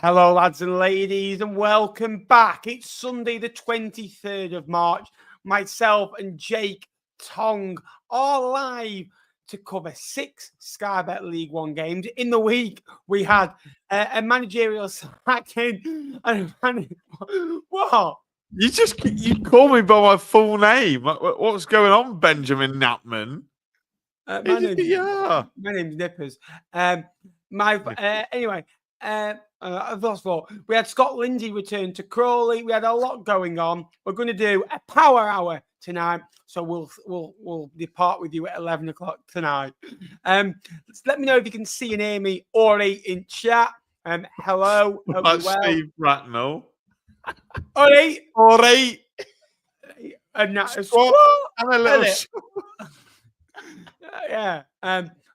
Hello, lads and ladies, and welcome back. It's Sunday, the 23rd of March. Myself and Jake Tong are live to cover 6 Sky Bet League One games. In the week, we had a managerial sacking and what? You call me by my full name. What's going on, Benjamin Knapman? My name's Nippers. Anyway. First of all, we had Scott Lindsay return to Crawley. We had a lot going on. We're going to do a power hour tonight, so we'll depart with you at 11 o'clock tonight. Let me know if you can see and hear me already in chat. Hello, that's Steve Bracknell. All right, and that's a squat and a little.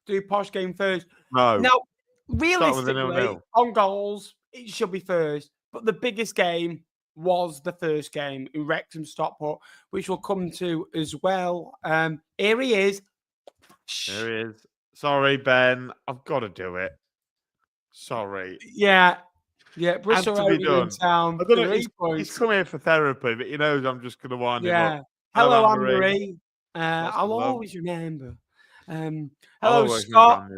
Do posh game first. No. Now, realistically, on goals, it should be first. But the biggest game was the first game in Wrexham Stockport, which we'll come to as well. Here he is. Here he is. Sorry, Ben. I've got to do it. Sorry. Yeah. Bristol Rovers in town. I don't know. He's come here for therapy, but he knows I'm just going to wind him up. Hello, Anne-Marie. I'll always remember. Hello, Scott.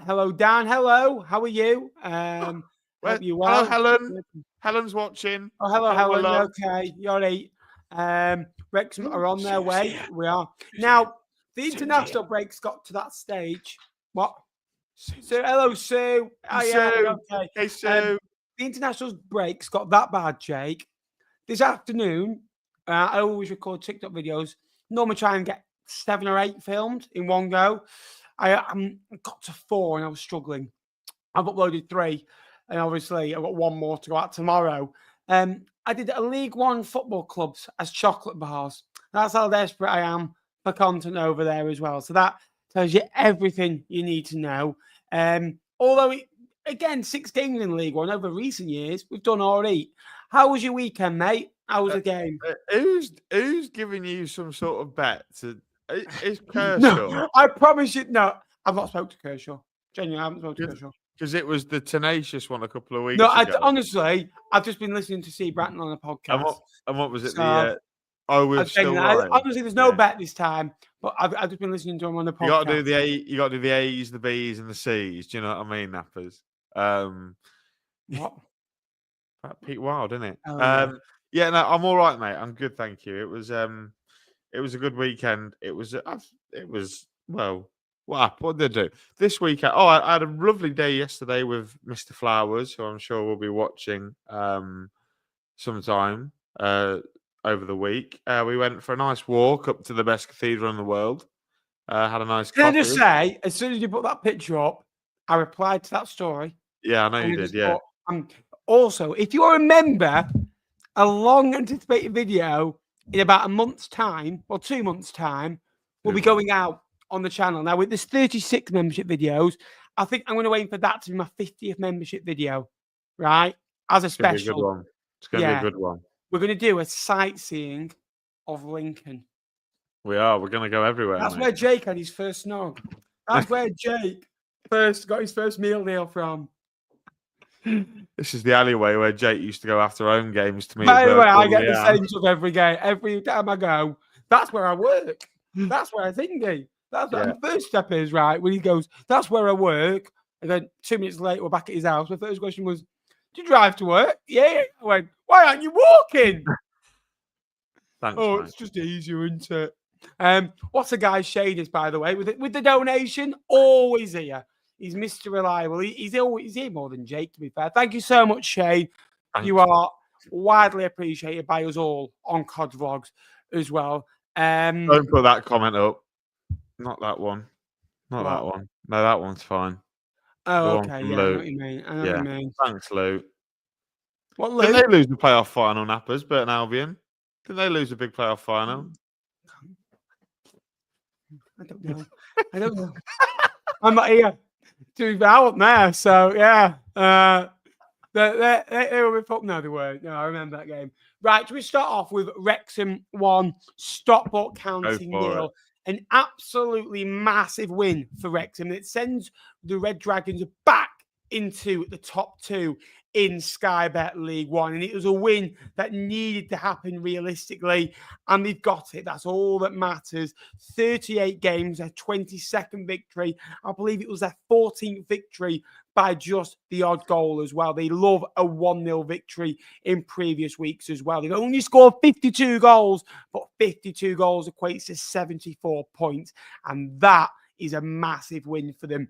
Hello, Dan. Hello. How are you? Hope you well. Hello, Helen. Helen's watching. Oh, hello, Helen. Okay, you're right. Wrexham are on their way. We are. Now, the international break's got to that stage. What? So, hello, Sue. Okay. Hey, Sue. The international break's got that bad, Jake. This afternoon, I always record TikTok videos. Normally try and get 7 or 8 filmed in one go. I got to 4 and I was struggling. I've uploaded 3, and obviously I've got 1 more to go out tomorrow. I did a League One football clubs as chocolate bars. That's how desperate I am for content over there as well. So that tells you everything you need to know. Although, again, 6 games in League One over recent years, we've done all right. How was your weekend, mate? How was the game? Who's giving you some sort of bet? Is Kershaw? No, I promise you. No, I've not spoken to Kershaw. Genuinely, I haven't spoken to Kershaw. Because it was the tenacious one a couple of weeks ago. Honestly, I've just been listening to Steve Bratton on a podcast. And what was it? So, we're still right. Honestly, there's no bet this time, but I've just been listening to him on the podcast. You got to do the A's, the B's, and the C's. Do you know what I mean, Nappers? What? Pete Wild, isn't it? Oh, yeah, no, I'm all right, mate. I'm good, thank you. It was a good weekend. It was well. What did I do this weekend? Oh, I had a lovely day yesterday with Mr. Flowers, who I'm sure we'll be watching sometime over the week. We went for a nice walk up to the best cathedral in the world. Had a nice coffee. Can I just say, as soon as you put that picture up, I replied to that story. Yeah, I know you did. Yeah. Also, if you remember, a long anticipated video in about a month's time or 2 months' time will be going out on the channel. Now, with this 36 membership videos, I think I'm going to aim for that to be my 50th membership video, right? As a special. It's going to be a good one. We're going to do a sightseeing of Lincoln. We are. We're going to go everywhere. That's where Jake had his first snog. That's where Jake got his first meal deal from. This is the alleyway where Jake used to go after home games to meet. By the way, I get the same stuff every game. Every time I go, that's where I work. That's where I think that's what the first step is, right? When he goes, that's where I work. And then 2 minutes later, we're back at his house. My first question was, do you drive to work? Yeah. I went, why aren't you walking? Thanks, mate. It's just easier, isn't it? What's the guy's shade is, by the way, with the donation, always here. He's Mr. Reliable. He's here more than Jake, to be fair. Thank you so much, Shane. You are widely appreciated by us all on COD Vlogs as well. Don't put that comment up. Not that one. Not that one. No, that one's fine. Oh, okay. Yeah, I know what you mean. I know what you mean. Thanks, Lou. What, Lou? Didn't they lose the playoff final, Nappers, Burton Albion? Didn't they lose a big playoff final? I don't know. I'm not here. To be out there, so yeah. They were with up. No, they weren't. No, I remember that game. Right, we start off with Wrexham 1, Stockport County 0. An absolutely massive win for Wrexham. It sends the Red Dragons back into the top 2 in Sky Bet League One. And it was a win that needed to happen realistically. And they've got it. That's all that matters. 38 games, their 22nd victory. I believe it was their 14th victory by just the odd goal as well. They love a 1-0 victory in previous weeks as well. They've only scored 52 goals, but 52 goals equates to 74 points. And that is a massive win for them.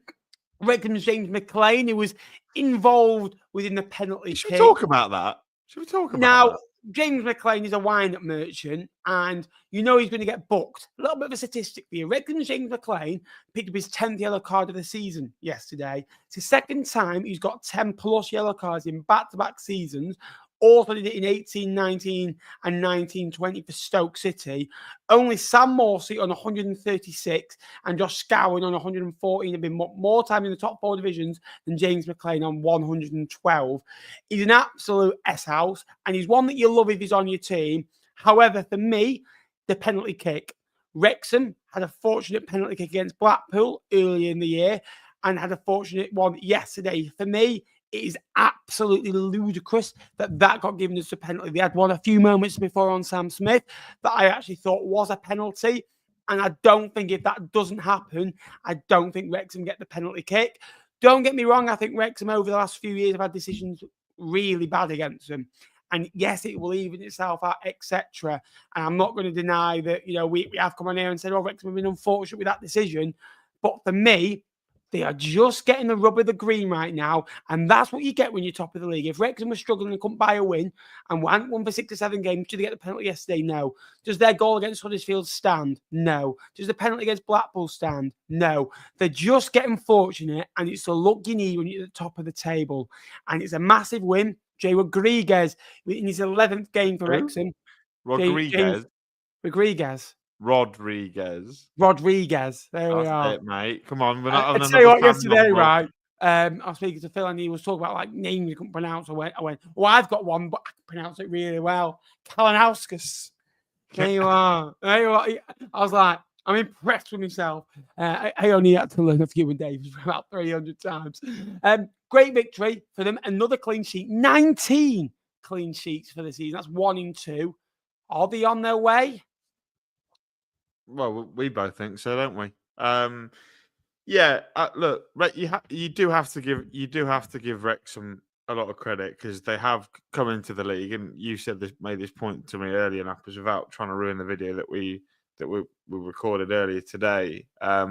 Wrexham's James McLean, who was involved within the penalty Should kick. we talk about that? Should we talk about Now, that? James McLean is a wind-up merchant, and you know he's going to get booked. A little bit of a statistic for you. Wrexham's James McLean picked up his 10th yellow card of the season yesterday. It's the second time he's got 10-plus yellow cards in back-to-back seasons. Also did it in 18-19 and 19-20 for Stoke City. Only Sam Morsey on 136 and Josh Scowen on 114 have been more time in the top 4 divisions than James McLean on 112. He's an absolute S-house, and he's one that you love if he's on your team. However, for me, the penalty kick. Wrexham had a fortunate penalty kick against Blackpool earlier in the year and had a fortunate one yesterday. For me, it is absolutely ludicrous that got given as a penalty. They had one a few moments before on Sam Smith that I actually thought was a penalty. And I don't think if that doesn't happen, I don't think Wrexham get the penalty kick. Don't get me wrong. I think Wrexham over the last few years have had decisions really bad against them. And yes, it will even itself out, etc. And I'm not going to deny that, we have come on here and said, Wrexham have been unfortunate with that decision. But for me, they are just getting the rub of the green right now, and that's what you get when you're top of the league. If Wrexham was struggling and couldn't buy a win and hadn't won for 6 or 7 games, did they get the penalty yesterday? No. Does their goal against Huddersfield stand? No. Does the penalty against Blackpool stand? No. They're just getting fortunate, and it's the luck you need when you're at the top of the table. And it's a massive win. Jay Rodriguez in his 11th game for Wrexham. Rodriguez. Rodriguez. There we are. It, mate. Come on. We're not I tell you what, yesterday, right? I was speaking to Phil and he was talking about names you couldn't pronounce. I went, well, I've got one, but I can pronounce it really well. Kalinauskas. There you are. I was like, I'm impressed with myself. I only had to learn a few Davies about 300 times. Great victory for them. Another clean sheet. 19 clean sheets for the season. That's 1 in 2. Are they on their way? Well, we both think so, don't we? Yeah. Look, you do have to give Wrexham a lot of credit because they have come into the league, and you made this point to me earlier, Nappers, without trying to ruin the video that we recorded earlier today. I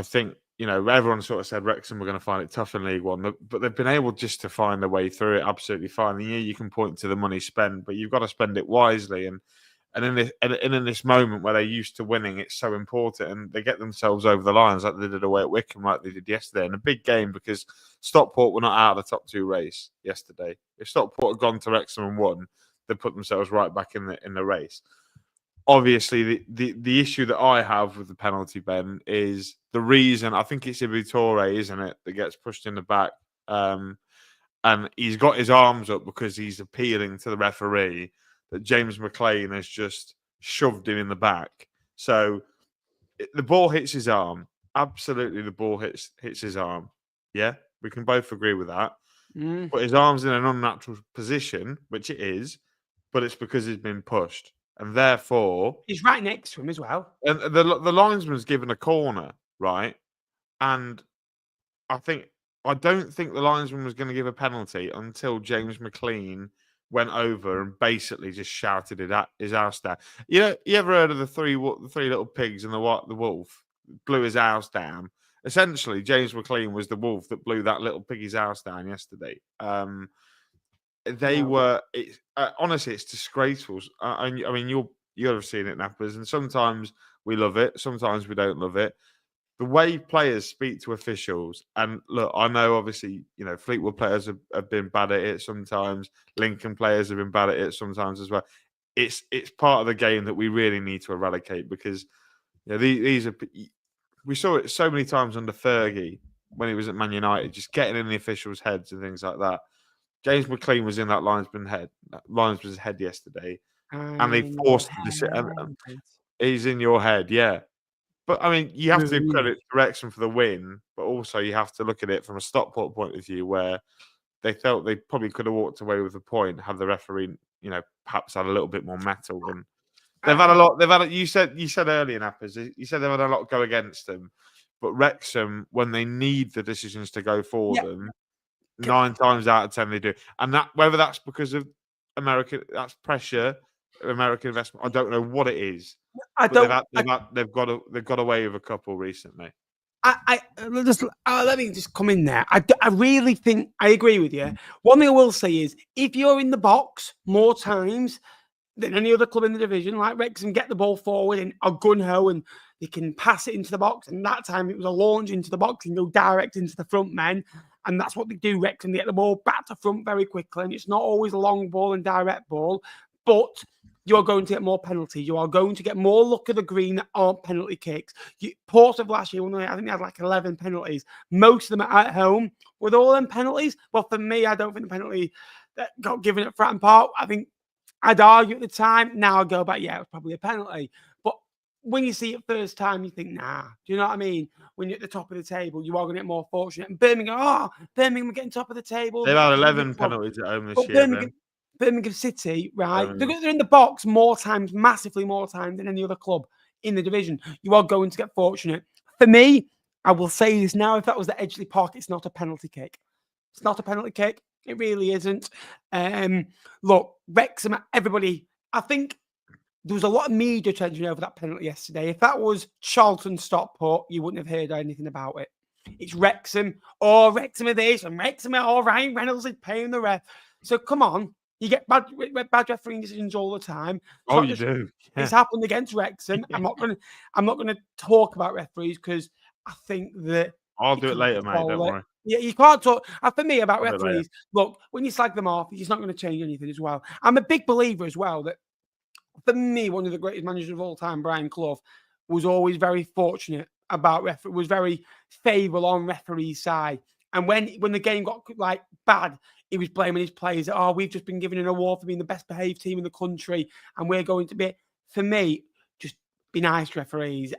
think everyone sort of said Wrexham were going to find it tough in League One, but they've been able just to find a way through it absolutely fine. And you can point to the money spent, but you've got to spend it wisely. And in this moment where they're used to winning, it's so important, and they get themselves over the lines like they did away at Wycombe, like they did yesterday, in a big game because Stockport were not out of the top 2 race yesterday. If Stockport had gone to Wrexham and won, they'd put themselves right back in the race. Obviously, the issue that I have with the penalty, Ben, is the reason. I think it's Ibitore, isn't it, that gets pushed in the back, and he's got his arms up because he's appealing to the referee that James McLean has just shoved him in the back. So the ball hits his arm. Absolutely, the ball hits his arm. Yeah, we can both agree with that. But his arm's in an unnatural position, which it is, but it's because he's been pushed. And therefore... He's right next to him as well. And the linesman's given a corner, right? And I don't think the linesman was going to give a penalty until James McLean went over and basically just shouted it at his house down. You ever heard of the three little pigs and the wolf blew his house down? Essentially, James McLean was the wolf that blew that little piggy's house down yesterday. Honestly, it's disgraceful. I mean, you'll have seen it, Nappers, and sometimes we love it, sometimes we don't love it. The way players speak to officials, and look, I know obviously, Fleetwood players have been bad at it sometimes. Lincoln players have been bad at it sometimes as well. It's part of the game that we really need to eradicate because these are. We saw it so many times under Fergie when he was at Man United, just getting in the officials' heads and things like that. James McLean was in that linesman's head yesterday, and they forced him to sit. He's in your head, yeah. But I mean, you have to give credit to Wrexham for the win, but also you have to look at it from a Stockport point of view, where they felt they probably could have walked away with a point had the referee, perhaps had a little bit more metal than they've had a lot. They've had. You said earlier, Nappers. You said they've had a lot go against them, but Wrexham, when they need the decisions to go for them, 9 times out of 10 they do. And that whether that's because of that's pressure, American investment. I don't know what it is. They've got away with a couple recently. Let me just come in there. I really think I agree with you. One thing I will say is, if you're in the box more times than any other club in the division, like Wrexham, get the ball forward and a gun ho, and they can pass it into the box. And that time it was a launch into the box and go direct into the front men. And that's what they do, Wrexham. They get the ball back to front very quickly. And it's not always a long ball and direct ball, but you're going to get more penalties. You are going to get more luck of the green that aren't penalty kicks. Portsmouth last year, I think they had like 11 penalties. Most of them are at home. With all them penalties, well, for me, I don't think the penalty that got given at Fratton Park, I think I'd argue at the time. Now I go back, it was probably a penalty. But when you see it first time, you think, nah. Do you know what I mean? When you're at the top of the table, you are going to get more fortunate. And Birmingham are getting top of the table. They've had 11 penalties at home this year. Birmingham City, right? They're in the box more times, massively more times than any other club in the division. You are going to get fortunate. For me, I will say this now, if that was the Edgeley Park, it's not a penalty kick. It's not a penalty kick. It really isn't. Look, Wrexham, everybody, I think there was a lot of media attention over that penalty yesterday. If that was Charlton Stockport, you wouldn't have heard anything about it. It's Wrexham. Oh, Wrexham are this, and Wrexham are all right. Reynolds is paying the ref. So come on. You get bad refereeing decisions all the time. You do. Yeah. It's happened against Wrexham. I'm not going to talk about referees because I think that I'll do it later, mate. Don't worry. Yeah, you can't talk. For me, about referees, look, when you slag them off, it's not going to change anything as well. I'm a big believer as well that, for me, one of the greatest managers of all time, Brian Clough, was always very fortunate about was very favourable on referee's side. And when the game got bad, he was blaming his players. Oh, we've just been given an award for being the best behaved team in the country, and we're going to be. For me, just be nice to referees.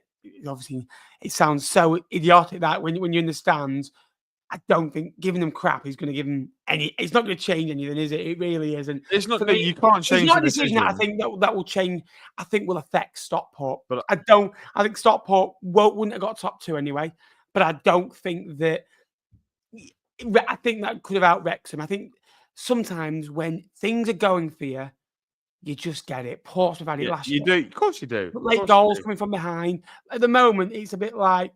Obviously, it sounds so idiotic that when you're in the stands, I don't think giving them crap is going to give them any. It's not going to change anything, is it? It really isn't. It's not. You can't change. It's not a decision that I think that will change. I think will affect Stockport. But I don't. I think Stockport wouldn't have got top 2 anyway. But I don't think that. I think that could have out Wrexham. I think sometimes when things are going for you, you just get it. Portsmouth had it last year. You do. Of course you do. Late goals coming from behind. At the moment, it's a bit like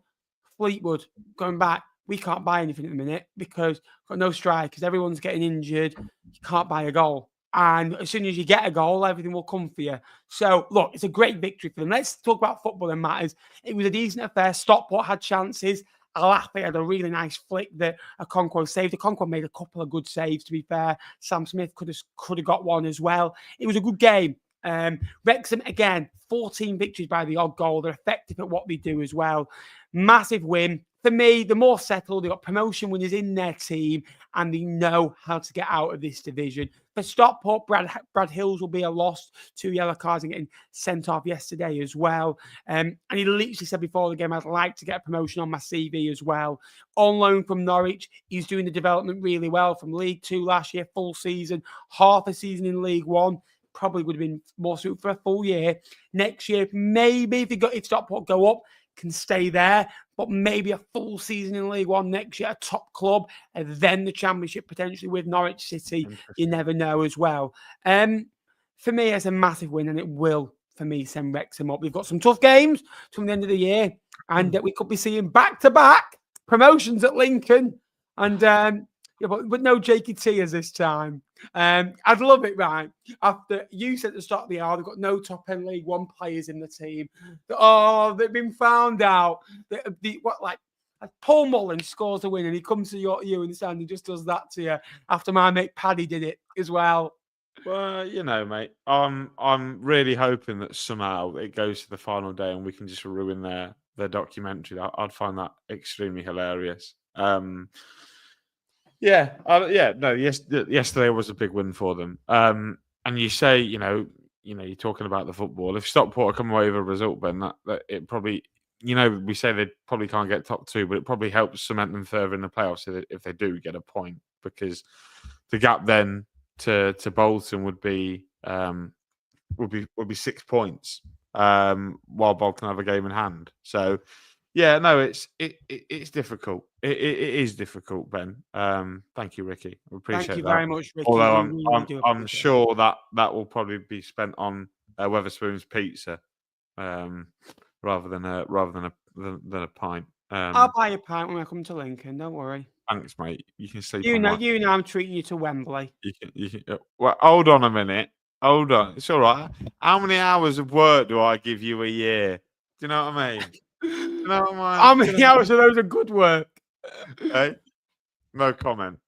Fleetwood going back. We can't buy anything at the minute because we've got no strikers. Everyone's getting injured. You can't buy a goal. And as soon as you get a goal, everything will come for you. So, look, it's a great victory for them. Let's talk about football and matters. It was a decent affair. Stockport had chances. Alafi had a really nice flick that Okonkwo saved. Okonkwo made a couple of good saves, to be fair. Sam Smith could have got one as well. It was a good game. Wrexham, again, 14 victories by the odd goal. They're effective at what they do as well. Massive win. For me, the more settled, they've got promotion winners in their team, and they know how to get out of this division. For Stockport, Brad Hills will be a loss. 2 yellow cards and getting sent off yesterday as well. And he literally said before the game, I'd like to get a promotion on my CV as well. On loan from Norwich, he's doing the development really well from League 2 last year, full season, half a season in League 1. Probably would have been more suited for a full year. Next year, maybe if Stockport go up, can stay there, but maybe a full season in League 1 next year, a top club, and then the Championship potentially with Norwich City. You never know as well. For me, it's a massive win, and it will, for me, send Wrexham up. We've got some tough games from the end of the year, and we could be seeing back-to-back promotions at Lincoln, and but no Jakey Tears this time. I'd love it, right? After you said at the start of the hour, they've got no top end League 1 players in the team. They've been found out. Paul Mullins scores a win and he comes to you in the stand and just does that to you after my mate Paddy did it as well. Well, mate, I'm really hoping that somehow it goes to the final day and we can just ruin their documentary. I'd find that extremely hilarious. Yesterday was a big win for them. And you say, you're talking about the football. If Stockport come away with a result, Ben, that it probably we say they probably can't get top 2, but it probably helps cement them further in the playoffs if they do get a point, because the gap then to Bolton would be 6 points, while Bolton have a game in hand. So, yeah, no, it's difficult. It is difficult, Ben. Thank you, Ricky. I appreciate that. Thank you very much, Ricky. Although really I'm sure that will probably be spent on Wetherspoon's pizza, rather than a pint. I'll buy a pint when I come to Lincoln. Don't worry. Thanks, mate. You can sleep. You know I'm treating you to Wembley. You can. Well, hold on a minute. Hold on. It's all right. How many hours of work do I give you a year? Do you know what I mean? How many hours of those are good work? Hey, no comment.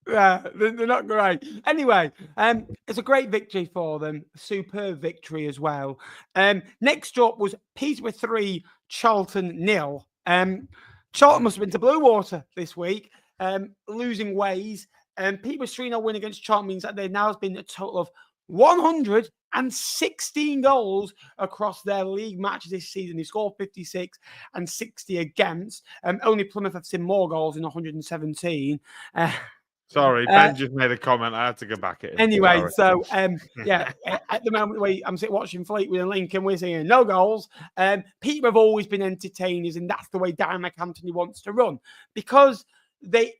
Yeah, they're not great. Anyway, it's a great victory for them. Superb victory as well. Next up was Peterborough 3, Charlton 0. Charlton must have been to blue water this week, losing ways. Peterborough's 3-0 win against Charlton means that there now has been a total of 116 goals across their league matches this season. They scored 56 and 60 against. Only Plymouth have seen more goals in 117. Sorry, Ben just made a comment. I had to go back at him. Anyway, so yeah, at the moment I'm sitting watching Fleetwood and Lincoln, we're seeing no goals. Peterborough have always been entertainers, and that's the way Darren McAntony wants to run, because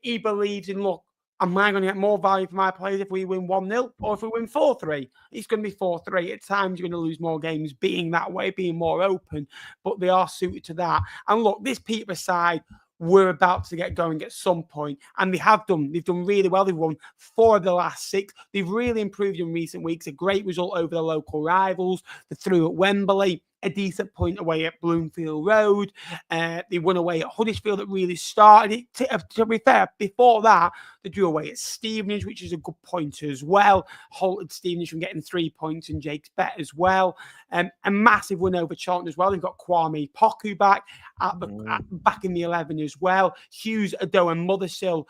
he believes in, look, am I going to get more value for my players if we win 1-0 or if we win 4-3? It's going to be 4-3. At times, you're going to lose more games being that way, being more open, but they are suited to that. And look, this Peterborough side, we're about to get going at some point, and they have done. They've done really well. They've won 4 of the last 6. They've really improved in recent weeks. A great result over the local rivals. They threw at Wembley, a decent point away at Bloomfield Road. They won away at Huddersfield that really started it. To be fair, before that, they drew away at Stevenage, which is a good point as well. Halted Stevenage from getting 3 points and Jake's bet as well. A massive win over Charlton as well. They've got Kwame Poku back back in the 11 as well. Hughes, Ado and Mothersill,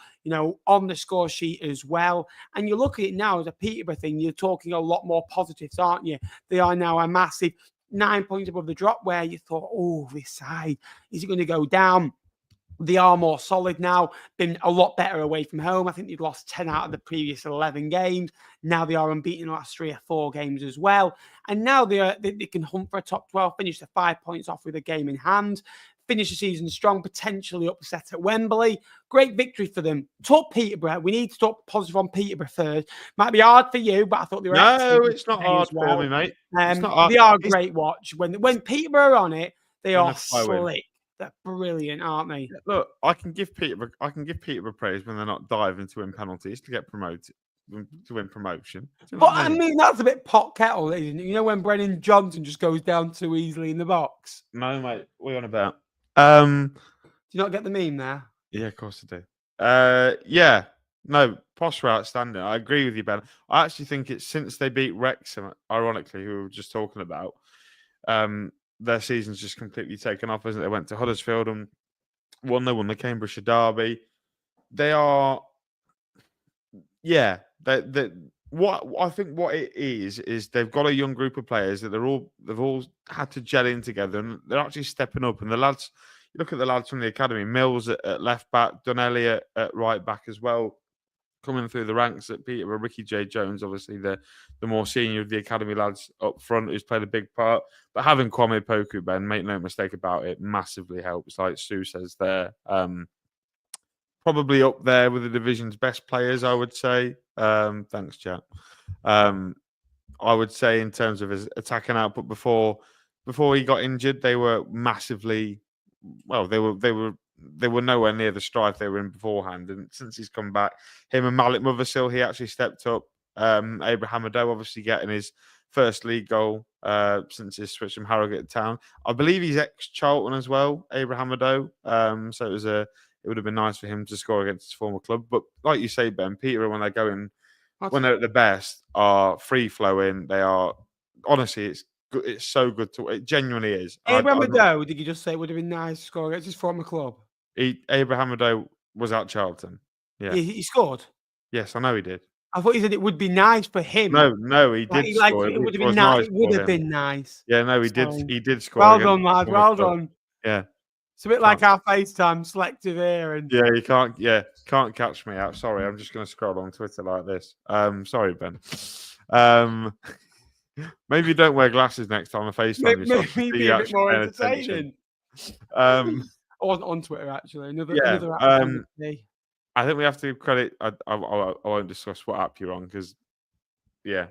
on the score sheet as well. And you look at it now as a Peterborough thing, you're talking a lot more positives, aren't you? They are now a massive 9 points above the drop, where you thought, oh, this side, is it going to go down? They are more solid now, been a lot better away from home. I think they'd lost 10 out of the previous 11 games. Now they are unbeaten in the last 3 or 4 games as well. And now they can hunt for a top 12, finish the 5 points off with a game in hand, finish the season strong, potentially upset at Wembley. Great victory for them. Talk Peterborough. We need to talk positive on Peterborough first. Might be hard for you, but I thought they were No, it's not hard for me, mate. It's not hard. They are a great watch. When Peterborough are on it, they are slick. They're brilliant, aren't they? Look, I can give Peterborough praise when they're not diving to win penalties to get promoted, to win promotion. But I mean, that's a bit pot kettle, isn't it? When Brennan Johnson just goes down too easily in the box. No, mate. What are you on about? Do you not get the meme there? Yeah, of course I do. Yeah. No, Posh were outstanding. I agree with you, Ben. I actually think it's since they beat Wrexham, ironically, who we were just talking about, their season's just completely taken off, isn't it? They went to Huddersfield and won the Cambridgeshire derby. They are, yeah. What I think what it is they've got a young group of players that they've all had to gel in together, and they're actually stepping up. And the lads, you look at the lads from the academy, Mills at left back, Donnelly at right back as well, coming through the ranks at Peterborough. Ricky J. Jones, obviously the more senior of the academy lads up front, who's played a big part. But having Kwame Poku, Ben, make no mistake about it, massively helps. Like Sue says there, probably up there with the division's best players, I would say. Thanks, Jack. I would say in terms of his attacking output before he got injured, they were massively well. They were nowhere near the strife they were in beforehand. And since he's come back, him and Malik Mothersill, he actually stepped up. Abraham Ado obviously getting his first league goal since his switch from Harrogate Town. I believe he's ex-Charlton as well, Abraham Ado. So it would have been nice for him to score against his former club. But like you say, Ben, Peterborough, when they're going, when they're at the best, are free flowing. They are, honestly, it's good. It's so good to. It genuinely is. Abraham Ado, did you just say it would have been nice to score against his former club? Abraham Ado was at Charlton. Yeah, he scored. Yes, I know he did. I thought you said it would be nice for him. No, he did score. It would have been nice. It would have been nice. Yeah, no, he did. He did score. Well done, lad. Well done. Yeah. It's a bit like our FaceTime selective here. And Yeah, you can't catch me out. Sorry, I'm just going to scroll on Twitter like this. Sorry, Ben. Maybe don't wear glasses next time I FaceTime you. So I can maybe see be you a bit actually more paying attention. entertaining. I wasn't on Twitter actually. Another opportunity. I think we have to credit. I won't discuss what app you're on because, yeah.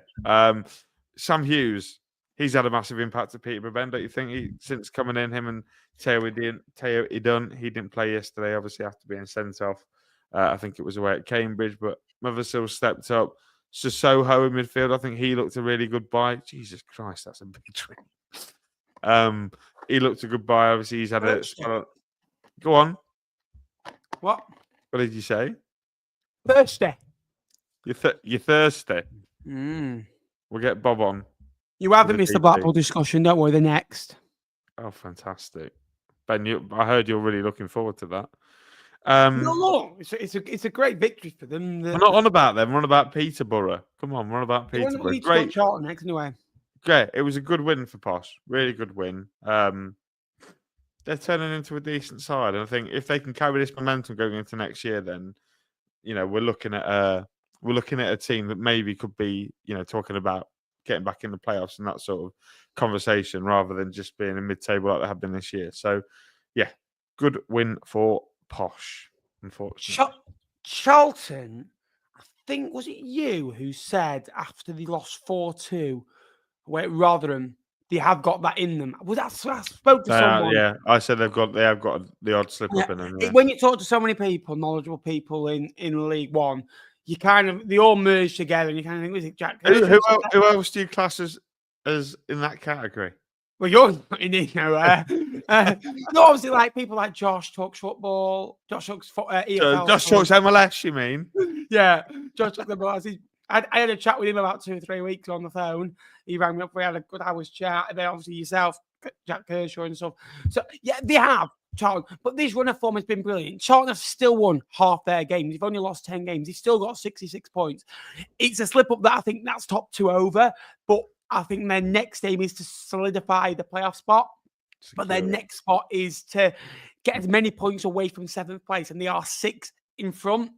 Sam Hughes, he's had a massive impact at Peterborough. Ben, don't you think? Since coming in, him and Teo Idun, he didn't play yesterday. Obviously, after being sent off. I think it was away at Cambridge, but Mothersill stepped up. Sissoko in midfield, I think he looked a really good buy. Jesus Christ, that's a big dream. He looked a good buy. Obviously, he's had a spell. Go on. What did you say? Thursday. You're thirsty. Mm. We'll get Bob on. You haven't missed the Blackpool discussion. Don't worry, the next. Oh, fantastic. Ben, I heard you're really looking forward to that. No, it's a great victory for them. We're not on about them. We're on about Peterborough. Come on, we're on about Peterborough. Great. Charlton next, anyway. Great. It was a good win for Posh. Really good win. They're turning into a decent side, and I think if they can carry this momentum going into next year, then we're looking at a team that maybe could be talking about getting back in the playoffs and that sort of conversation, rather than just being a mid-table like they have been this year. So, yeah, good win for Posh. Unfortunately, Charlton. I think was it you who said after they lost 4-2 away at Rotherham, they have got that in them. Was that I spoke to someone? Yeah, I said they have got the odd slip up in them. Yeah. When you talk to so many people, knowledgeable people in League One, you they all merge together, and you kind of think, was it Jack? Who else do you class as in that category? Well, you're not in it now. No, obviously, like people like Josh talks football. Josh talks EFL. Josh talks MLS. You mean? Yeah, Josh talks MLS. I had a chat with him about 2 or 3 weeks on the phone. He rang me up. We had a good hour's chat. And then obviously yourself, Jack Kershaw and stuff. So yeah, they have Charlton, but this run of form has been brilliant. Charlton have still won half their games. They've only lost 10 games. They've still got 66 points. It's a slip up that I think that's top 2 over, but I think their next aim is to solidify the playoff spot. But their next spot is to get as many points away from 7th place, and they are 6 in front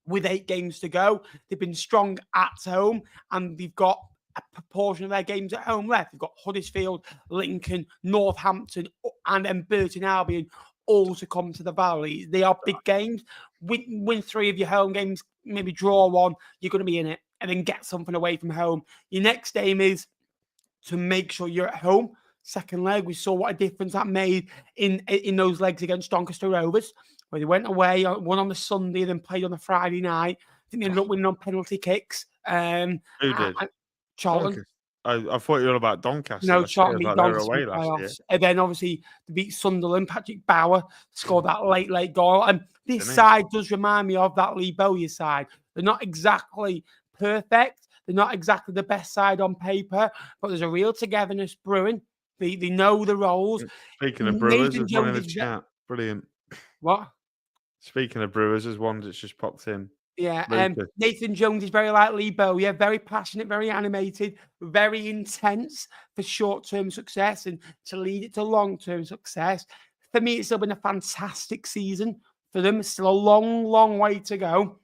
with 8 games to go. They've been strong at home, and they've got a proportion of their games at home left. They've got Huddersfield, Lincoln, Northampton, and then Burton Albion all to come to the Valley. They are big games. Win 3 of your home games, maybe draw 1, you're going to be in it, and then get something away from home. Your next aim is to make sure you're at home. Second leg, we saw what a difference that made in those legs against Doncaster Rovers, where they went away, won on the Sunday, then played on the Friday night. I think they ended up winning on penalty kicks. Who did? Charlton. I thought you were about Doncaster. No, Charlton beat Doncaster in playoffs. And then obviously they beat Sunderland. Patrick Bauer scored that late goal. And this side does remind me of that Lee Bowyer side. They're not exactly perfect. They're not exactly the best side on paper, but there's a real togetherness brewing. They know the roles. Speaking of Brewers, there's one in the chat. Brilliant. What? Speaking of Brewers, there's one that's just popped in. Yeah, Nathan Jones is very like Lee Bowyer, very passionate, very animated, very intense for short-term success and to lead it to long-term success. For me, it's still been a fantastic season for them. It's still a long, long way to go.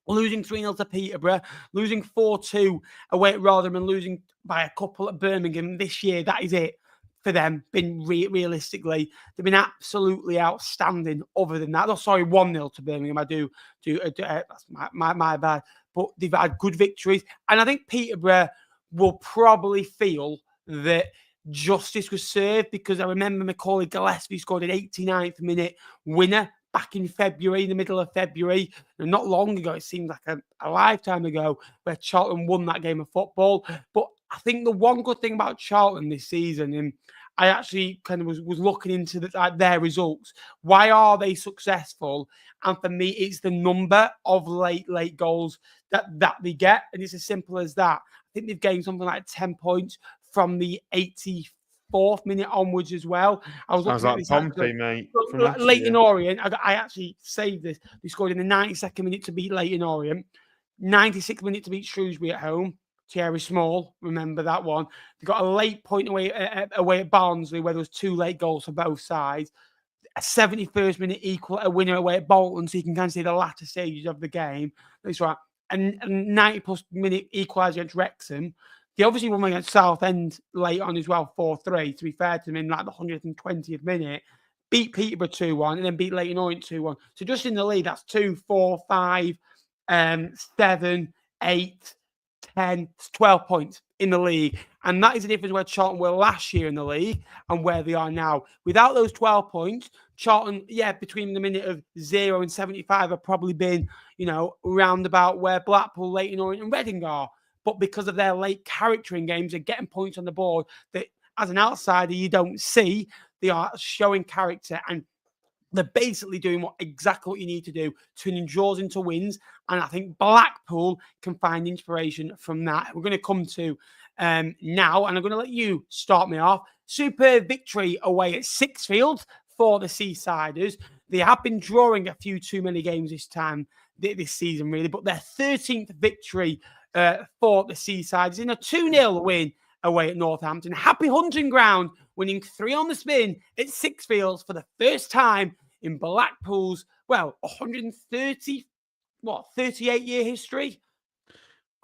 Losing 3-0 to Peterborough, losing 4-2 away at Rotherham, and losing by a couple at Birmingham this year, that is it for them. Been realistically, they've been absolutely outstanding. Other than that, 1-0 to Birmingham. That's my bad. But they've had good victories, and I think Peterborough will probably feel that justice was served, because I remember Macaulay Gillespie scored an 89th minute winner back in February, in the middle of February, and not long ago. It seems like a lifetime ago, where Charlton won that game of football. But I think the one good thing about Charlton this season, and I actually kind of was looking into their results. Why are they successful? And for me, it's the number of late goals that they get. And it's as simple as that. I think they've gained something like 10 points from the 84th minute onwards as well. I was Sounds like Pompey, mate. Leighton Orient, I actually saved this. They scored in the 92nd minute to beat Leighton Orient, 96th minute to beat Shrewsbury at home. Thierry Small, remember that one. They got a late point away at Barnsley, where there was 2 late goals for both sides. a 71st minute a winner away at Bolton, so you can kind of see the latter stages of the game. That's right. And 90 plus minute equaliser against Wrexham. They obviously won against Southend late on as well, 4-3, to be fair to them, in like the 120th minute. Beat Peterborough 2-1 and then beat Leyton Orient 2-1. So just in the league, that's 2, 4, 5, 7, 8, 10, 12 points in the league. And that is the difference where Charlton were last year in the league and where they are now. Without those 12 points, Charlton, between the minute of 0 and 75 have probably been, round about where Blackpool, Leyton Orient and Reading are. But because of their late character in games and getting points on the board that as an outsider you don't see, they are showing character and they're basically doing exactly what you need to do, turning draws into wins. And I think Blackpool can find inspiration from that. We're going to come to now, and I'm going to let you start me off. Super victory away at Sixfield for the Seasiders. They have been drawing a few too many games this season, really, but their 13th victory for the Seasiders in a 2-0 win away at Northampton. Happy hunting ground, winning 3 on the spin at Sixfields for the first time in Blackpool's, 38-year history.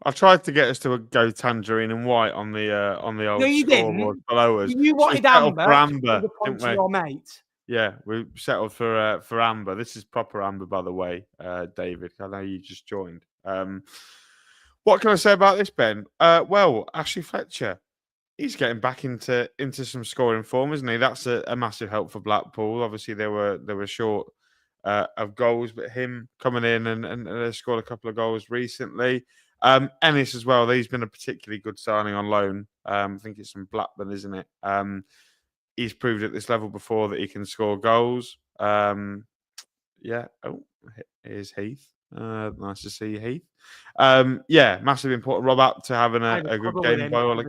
I tried to get us to go tangerine and white on the old scoreboard below us. You wanted amber, didn't we? Your mate. Yeah, we settled for amber. This is proper amber, by the way, David. I know you just joined. What can I say about this, Ben? Ashley Fletcher, he's getting back into some scoring form, isn't he? That's a massive help for Blackpool. Obviously, they were short of goals, but him coming in and scored a couple of goals recently. Ennis as well. He's been a particularly good signing on loan. I think it's from Blackburn, isn't it? He's proved at this level before that he can score goals. Oh, here's Heath. Nice to see you, Heath. Massively important. Rob up to having a good game by all. I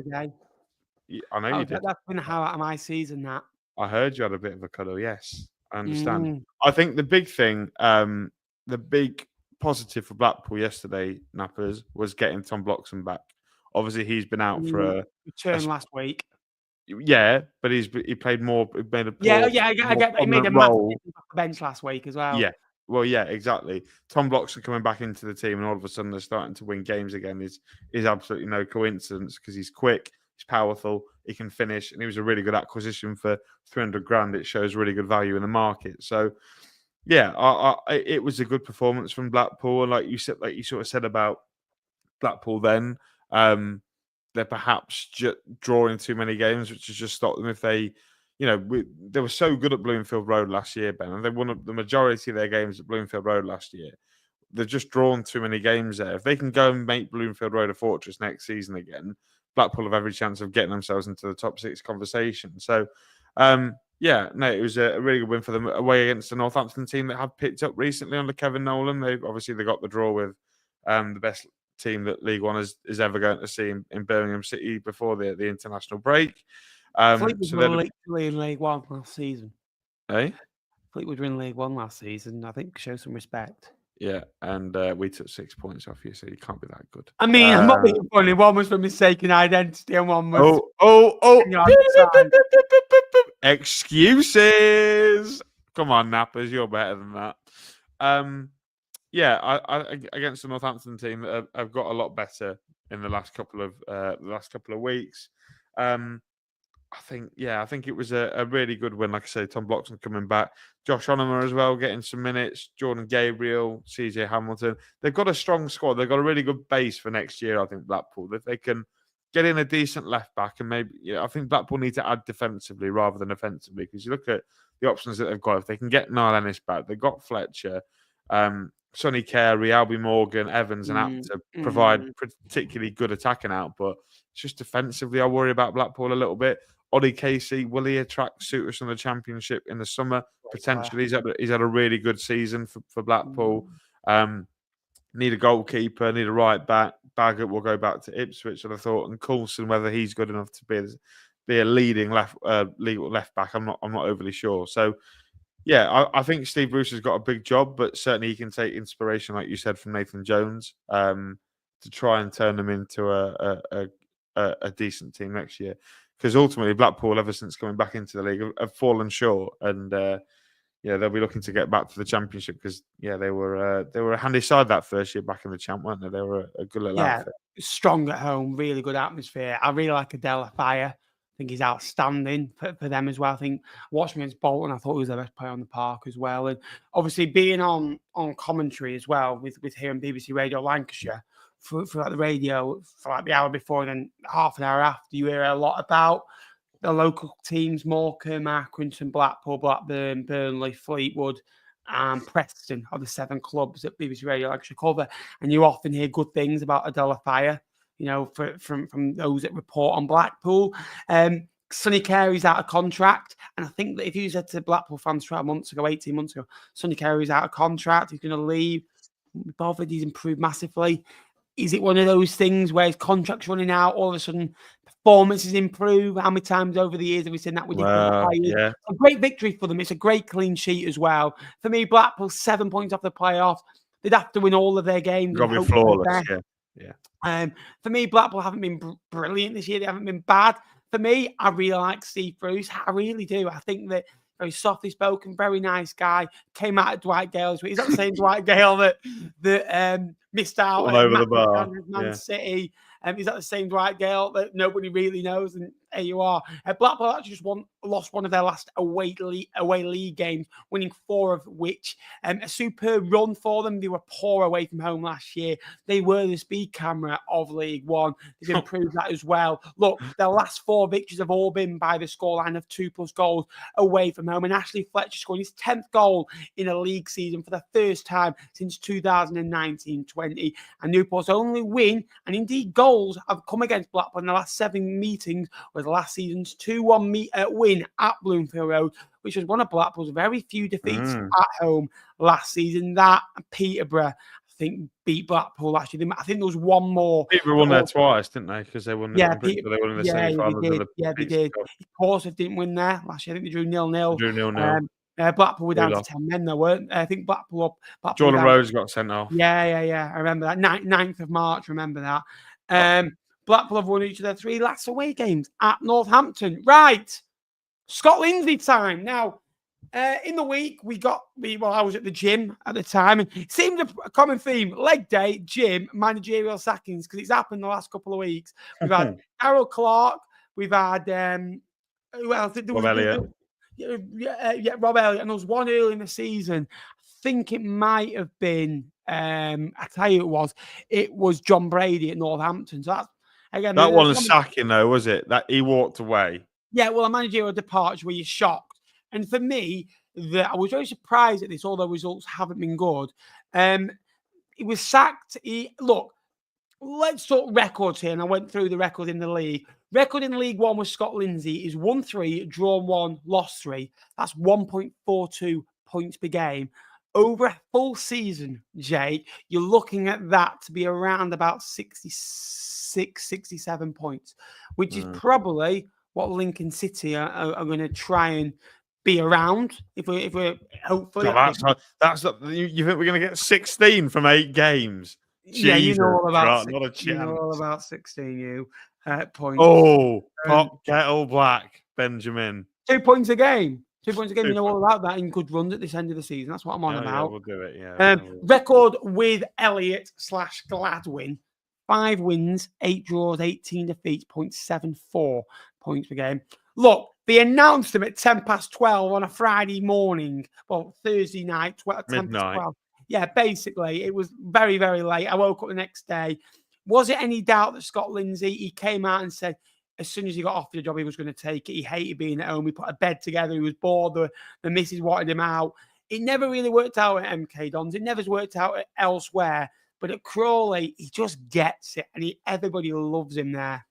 know you did. That's been the highlight of my season, that. I heard you had a bit of a cuddle. Yes, I understand. I think the big thing, the big positive for Blackpool yesterday, Nappers, was getting Tom Bloxham back. Obviously, he's been out for a return last week. Yeah, but he played more. He made a I get that. He made a massive difference off the bench last week as well. Yeah, well, yeah, exactly. Tom Bloxham coming back into the team, and all of a sudden they're starting to win games again is absolutely no coincidence because he's quick, he's powerful, he can finish, and he was a really good acquisition for 300 grand. It shows really good value in the market. So, yeah, it was a good performance from Blackpool, and like you sort of said about Blackpool, then they're perhaps drawing too many games, which has just stopped them. If they, they were so good at Bloomfield Road last year, Ben, and they won the majority of their games at Bloomfield Road last year. They've just drawn too many games there. If they can go and make Bloomfield Road a fortress next season again, Blackpool have every chance of getting themselves into the top 6 conversation. So, it was a really good win for them away against the Northampton team that have picked up recently under Kevin Nolan. They got the draw with the best team that League One is ever going to see in Birmingham City before the international break. Fleetwood were literally in League One last season. Eh? Fleetwood were in League One last season. I think show some respect. Yeah, and we took 6 points off you, so you can't be that good. I mean, I'm not being funny. One was for mistaken identity, and one was excuses. Come on, Nappers, you're better than that. I against the Northampton team that have got a lot better in the last couple of weeks. I think it was a really good win. Like I say, Tom Bloxham coming back, Josh Onomer as well, getting some minutes, Jordan Gabriel, CJ Hamilton. They've got a strong squad. They've got a really good base for next year, I think, Blackpool. If they can get in a decent left back and maybe, I think Blackpool need to add defensively rather than offensively, because you look at the options that they've got. If they can get Niall Ennis back, they've got Fletcher, Sonny Carey, Albie Morgan, Evans, and Apt to provide particularly good attacking output. It's just defensively, I worry about Blackpool a little bit. Ollie Casey, will he attract suitors from the Championship in the summer? Potentially. He's had a really good season for Blackpool. Need a goalkeeper, need a right back. Baggett will go back to Ipswich, and I thought, and Coulson, whether he's good enough to be a leading left back, I'm not overly sure. So, I think Steve Bruce has got a big job, but certainly he can take inspiration, like you said, from Nathan Jones to try and turn them into a decent team next year. Because ultimately, Blackpool, ever since coming back into the league, have fallen short. And, they'll be looking to get back to the Championship because they were a handy side that first year back in the Champ, weren't they? They were a good little outfit. Strong at home, really good atmosphere. I really like Adela Fire. I think he's outstanding for them as well. I think watching against Bolton, I thought he was the best player on the park as well. And obviously being on commentary as well with here on BBC Radio Lancashire for like the radio for like the hour before and then half an hour after, you hear a lot about the local teams: Morecambe, Accrington, Blackpool, Blackburn, Burnley, Fleetwood, and Preston are the 7 clubs that BBC Radio Lancashire cover. And you often hear good things about Adela Fire, from those that report on Blackpool. Sonny Carey's out of contract. And I think that if you said to Blackpool fans 18 months ago, Sonny Carey's out of contract, he's going to leave, bothered, he's improved massively. Is it one of those things where his contract's running out, all of a sudden performances improve? How many times over the years have we seen that with different players? Yeah. A great victory for them. It's a great clean sheet as well. For me, Blackpool 7 points off the playoffs. They'd have to win all of their games. Got to be flawless, yeah. For me, Blackpool haven't been brilliant this year. They haven't been bad. For me, I really like Steve Bruce. I really do. I think that very softly spoken, very nice guy. Came out of Dwight Gale's. He's not the same Dwight Gale that missed out all over the bar. Man City. He's not the same Dwight Gale that nobody really knows. And here you are. Blackpool actually just lost one of their last away league games, winning 4 of which. A superb run for them. They were poor away from home last year. They were the speed camera of League One. They've improved that as well. Look, their last 4 victories have all been by the scoreline of 2+ goals away from home. And Ashley Fletcher scoring his 10th goal in a league season for the first time since 2019-20. And Newport's only win, and indeed goals, have come against Blackpool in the last 7 meetings, with last season's 2-1 win at Bloomfield Road, which was one of Blackpool's very few defeats at home last season. That Peterborough, I think, beat Blackpool last year. I think there was one more. Peterborough won there twice, didn't they? Because they won. Yeah, they won in the semi-finals. They did. Portsmouth didn't win there last year. I think they drew 0-0. Drew 0-0. Blackpool were down to 10 men, though, weren't they? I think Blackpool Jordan Rhodes got sent off. Yeah. I remember that. 9th of March, remember that. Blackpool have won each of their 3 last away games at Northampton. Right. Scott Lindsay time. Now, in the week, I was at the gym at the time, and it seemed a common theme: leg day, gym, managerial sackings, because it's happened the last couple of weeks. We've had Harold Clark, we've had who else? Rob Elliott. Rob Elliott, and there was one early in the season. I think it might have been, I tell you it was John Brady at Northampton. So that's, again, that wasn't sacking though, was it? That he walked away. Yeah, well, a managerial departure where you're shocked. And for me, I was very surprised at this, although results haven't been good. He was sacked. Look, let's talk records here. And I went through the record in the league. Record in League One with Scott Lindsay is 1-3, drawn 1, lost 3. That's 1.42 points per game. Over a full season, Jake, you're looking at that to be around about 66, 67 points, which is probably what Lincoln City are going to try and be around. If we're hopefully, that's not, you think we're going to get 16 from 8 games? Yeah, you know all about not a chance. You know all about 16 points. Oh, pot kettle black, Benjamin. 2 points a game. 2 points a game. You know all about that in good runs at this end of the season. That's what I'm on about. Yeah, we'll do it. Yeah. Record with Elliott / Gladwin: 5 wins, 8 draws, 18 defeats, 0.74 points per game. Look, they announced them at 12:10 on a Friday morning. Well, Thursday night, 10:12. Yeah, basically, it was very, very late. I woke up the next day. Was it any doubt that Scott Lindsay, he came out and said, as soon as he got offered a job, he was going to take it. He hated being at home. He put a bed together. He was bored. The missus wanted him out. It never really worked out at MK Dons. It never worked out elsewhere. But at Crawley, he just gets it. And everybody loves him there.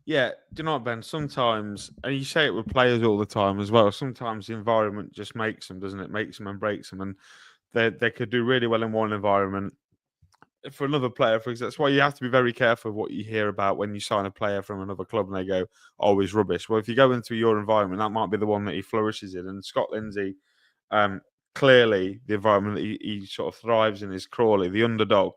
Yeah, do you know what, Ben? Sometimes, and you say it with players all the time as well, sometimes the environment just makes them, doesn't it? Makes them and breaks them. And they could do really well in one environment. For another player, for example, that's why you have to be very careful of what you hear about when you sign a player from another club and they go, oh, he's rubbish. Well, if you go into your environment, that might be the one that he flourishes in. And Scott Lindsay, clearly the environment that he sort of thrives in is Crawley, the underdog.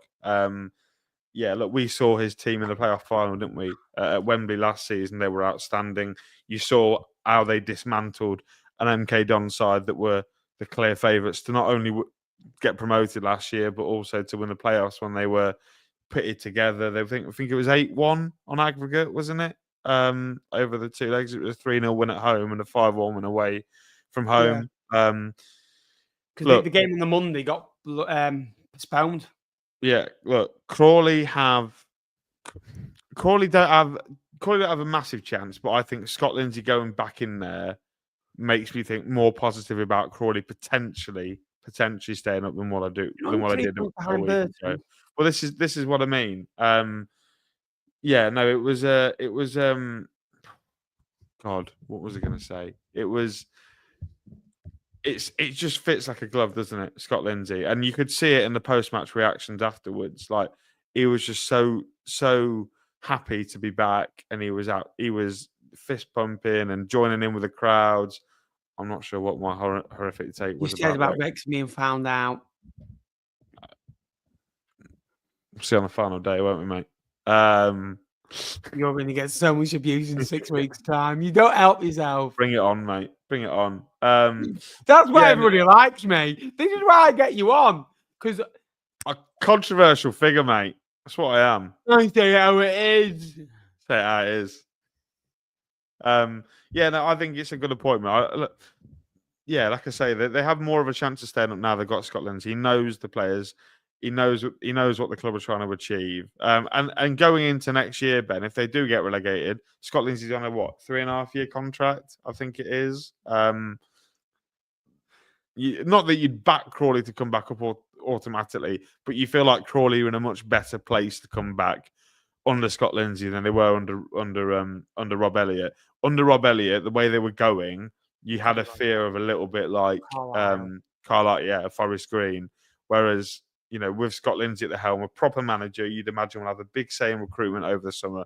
Yeah, look, we saw his team in the playoff final, didn't we? At Wembley last season, they were outstanding. You saw how they dismantled an MK Dons side that were the clear favourites to not only get promoted last year, but also to win the playoffs when they were pitted together. I think it was 8-1 on aggregate, wasn't it? Over the two legs, it was a 3-0 win at home and a 5-1 win away from home. Because the game on the Monday got postponed. Yeah, look, Crawley don't have a massive chance, but I think Scott Lindsay going back in there makes me think more positive about Crawley potentially staying up than what I did a week ago. Well, this is what I mean. Yeah, no, it was God, what was I going to say? It just fits like a glove, doesn't it, Scott Lindsay? And you could see it in the post-match reactions afterwards. Like, he was just so happy to be back, and he was fist pumping and joining in with the crowds. I'm not sure what my horrific take was about Wrexham being found out. We'll see on the final day, won't we, mate? You're going to get so much abuse in 6 weeks' time. You don't help yourself. Bring it on, mate. Bring it on. That's why everybody likes me. This is why I get you on. Because a controversial figure, mate. That's what I am. I say how it is. Say it how it is. Yeah, no, I think it's a good appointment. Like I say, they have more of a chance of staying up now. They've got Scott Lindsay. He knows the players. He knows what the club are trying to achieve. And going into next year, Ben, if they do get relegated, Scott Lindsay's on a 3.5-year contract, I think it is. Not that you'd back Crawley to come back up automatically, but you feel like Crawley are in a much better place to come back under Scott Lindsay than they were under Rob Elliott. Under Rob Elliott, the way they were going, you had a fear of a little bit like Carlisle, Forest Green. Whereas, with Scott Lindsay at the helm, a proper manager, you'd imagine will have a big say in recruitment over the summer.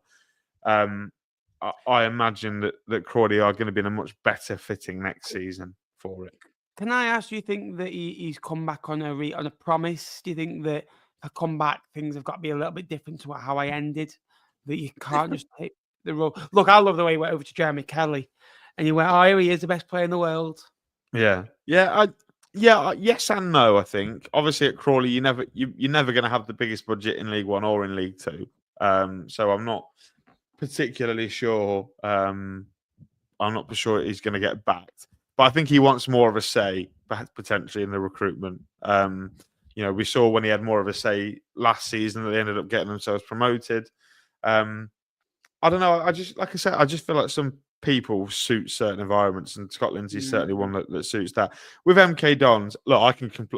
I imagine that Crawley are going to be in a much better fitting next season for it. Can I ask, do you think that he's come back on a promise? Do you think that a comeback things have got to be a little bit different to how I ended? That you can't just take the role. Look, I love the way he went over to Jeremy Kelly, and he went, "Oh, here he is, the best player in the world." Yes and no. I think obviously at Crawley, you're never going to have the biggest budget in League One or in League Two. So I'm not particularly sure. I'm not sure he's going to get backed, but I think he wants more of a say, potentially in the recruitment. We saw when he had more of a say last season that they ended up getting themselves promoted. I don't know. I just feel like some people suit certain environments, and Scott Lindsay's certainly one that suits that. With MK Dons, look,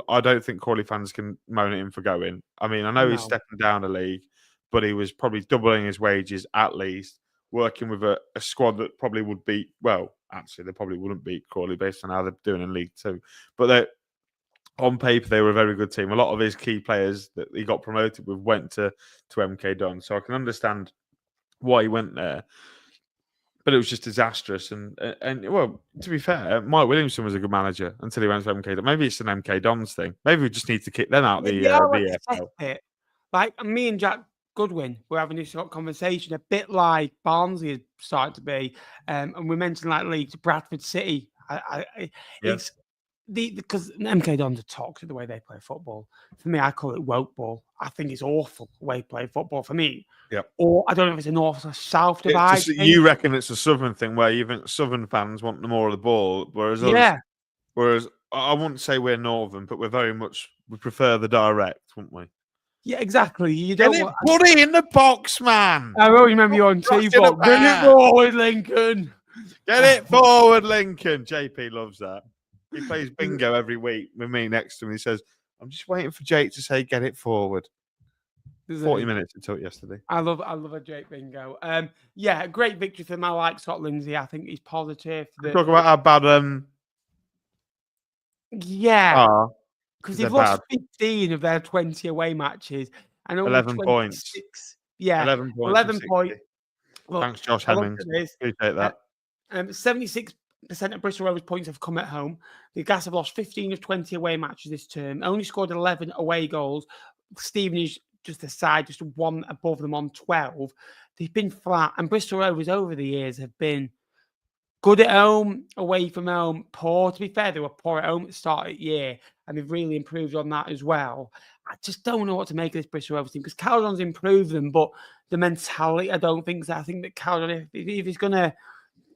I don't think Crawley fans can moan at him for going. I mean, I know he's stepping down a league, but he was probably doubling his wages at least, working with a squad that probably would beat. Well, actually, they probably wouldn't beat Crawley based on how they're doing in League Two, but on paper, they were a very good team. A lot of his key players that he got promoted with went to MK Dons, so I can understand why he went there. But it was just disastrous. And well, to be fair, Mike Williamson was a good manager until he went to MK Dons. Maybe it's an MK Dons thing. Maybe we just need to kick them out the EFL. Like me and Jack Goodwin were having this sort of conversation, a bit like Barnsley has started to be. And we mentioned like leagues, Bradford City. It's because MK Dons are toxic the way they play football. For me, I call it woke ball. I think it's awful the way they play football for me. Yeah. Or I don't know if it's a north or south divide. You reckon it's a southern thing where you think southern fans want more of the ball, whereas I wouldn't say we're northern, but we prefer the direct, wouldn't we? Yeah, exactly. You don't put it in the box, man. I always remember you on TV. Bring it forward, Lincoln. Get it forward, Lincoln. JP loves that. He plays bingo every week with me next to him. He says, "I'm just waiting for Jake to say, get it forward." 40 minutes until yesterday. I love a Jake bingo. Great victory for him. I like Scott Lindsay. I think he's positive. Talk about how bad. Because they've lost 15 of their 20 away matches and only 11 points. Yeah, 11 points. 11 points. Thanks, Josh Hemmings. Appreciate that. 76% of Bristol Rovers points have come at home. The Gas have lost 15 of 20 away matches this term. Only scored 11 away goals. Stevenage just aside, just one above them on 12. They've been flat. And Bristol Rovers over the years have been Good at home, away from home, poor. To be fair, they were poor at home at the start of the year, and they've really improved on that as well. I just don't know what to make of this Bristol Rovers team because Calderon's improved them, but the mentality, I don't think so. I think that Calderon, if he's going to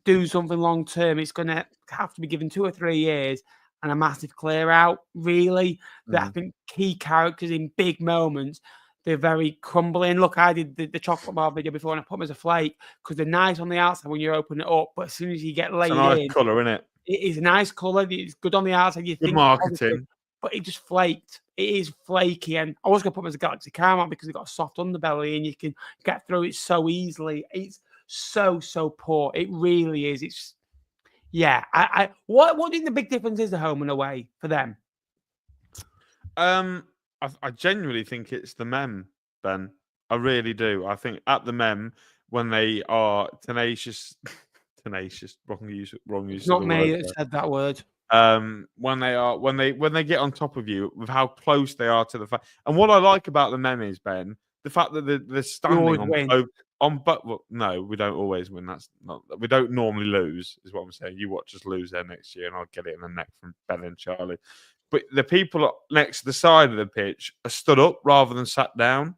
do something long term, it's going to have to be given 2 or 3 years and a massive clear out, really. That I think key characters in big moments, they're very crumbling. Look, I did the chocolate bar video before and I put them as a flake because they're nice on the outside when you open it up, but as soon as you get It's a laid nice in, colour, isn't it? it is a nice colour. It's good on the outside. You Good think positive, marketing. but it just flaked. It is flaky, and I was going to put them as a Galaxy Caramel because they've got a soft underbelly and you can get through it so easily. It's so poor. It really is. It's what do you think the big difference is, the home and away for them? I genuinely think it's the mem, Ben. I really do. I think at the mem when they are tenacious, wrong use It's of not the me word. that said that word. When they get on top of you with how close they are to the fact. And what I like about the mem is, Ben, the fact that they're standing on win. both. Well, no, we don't always win. That's not. We don't normally lose, is what I'm saying. You watch us lose there next year, and I'll get it in the neck from Ben and Charlie. But the people next to the side of the pitch are stood up rather than sat down.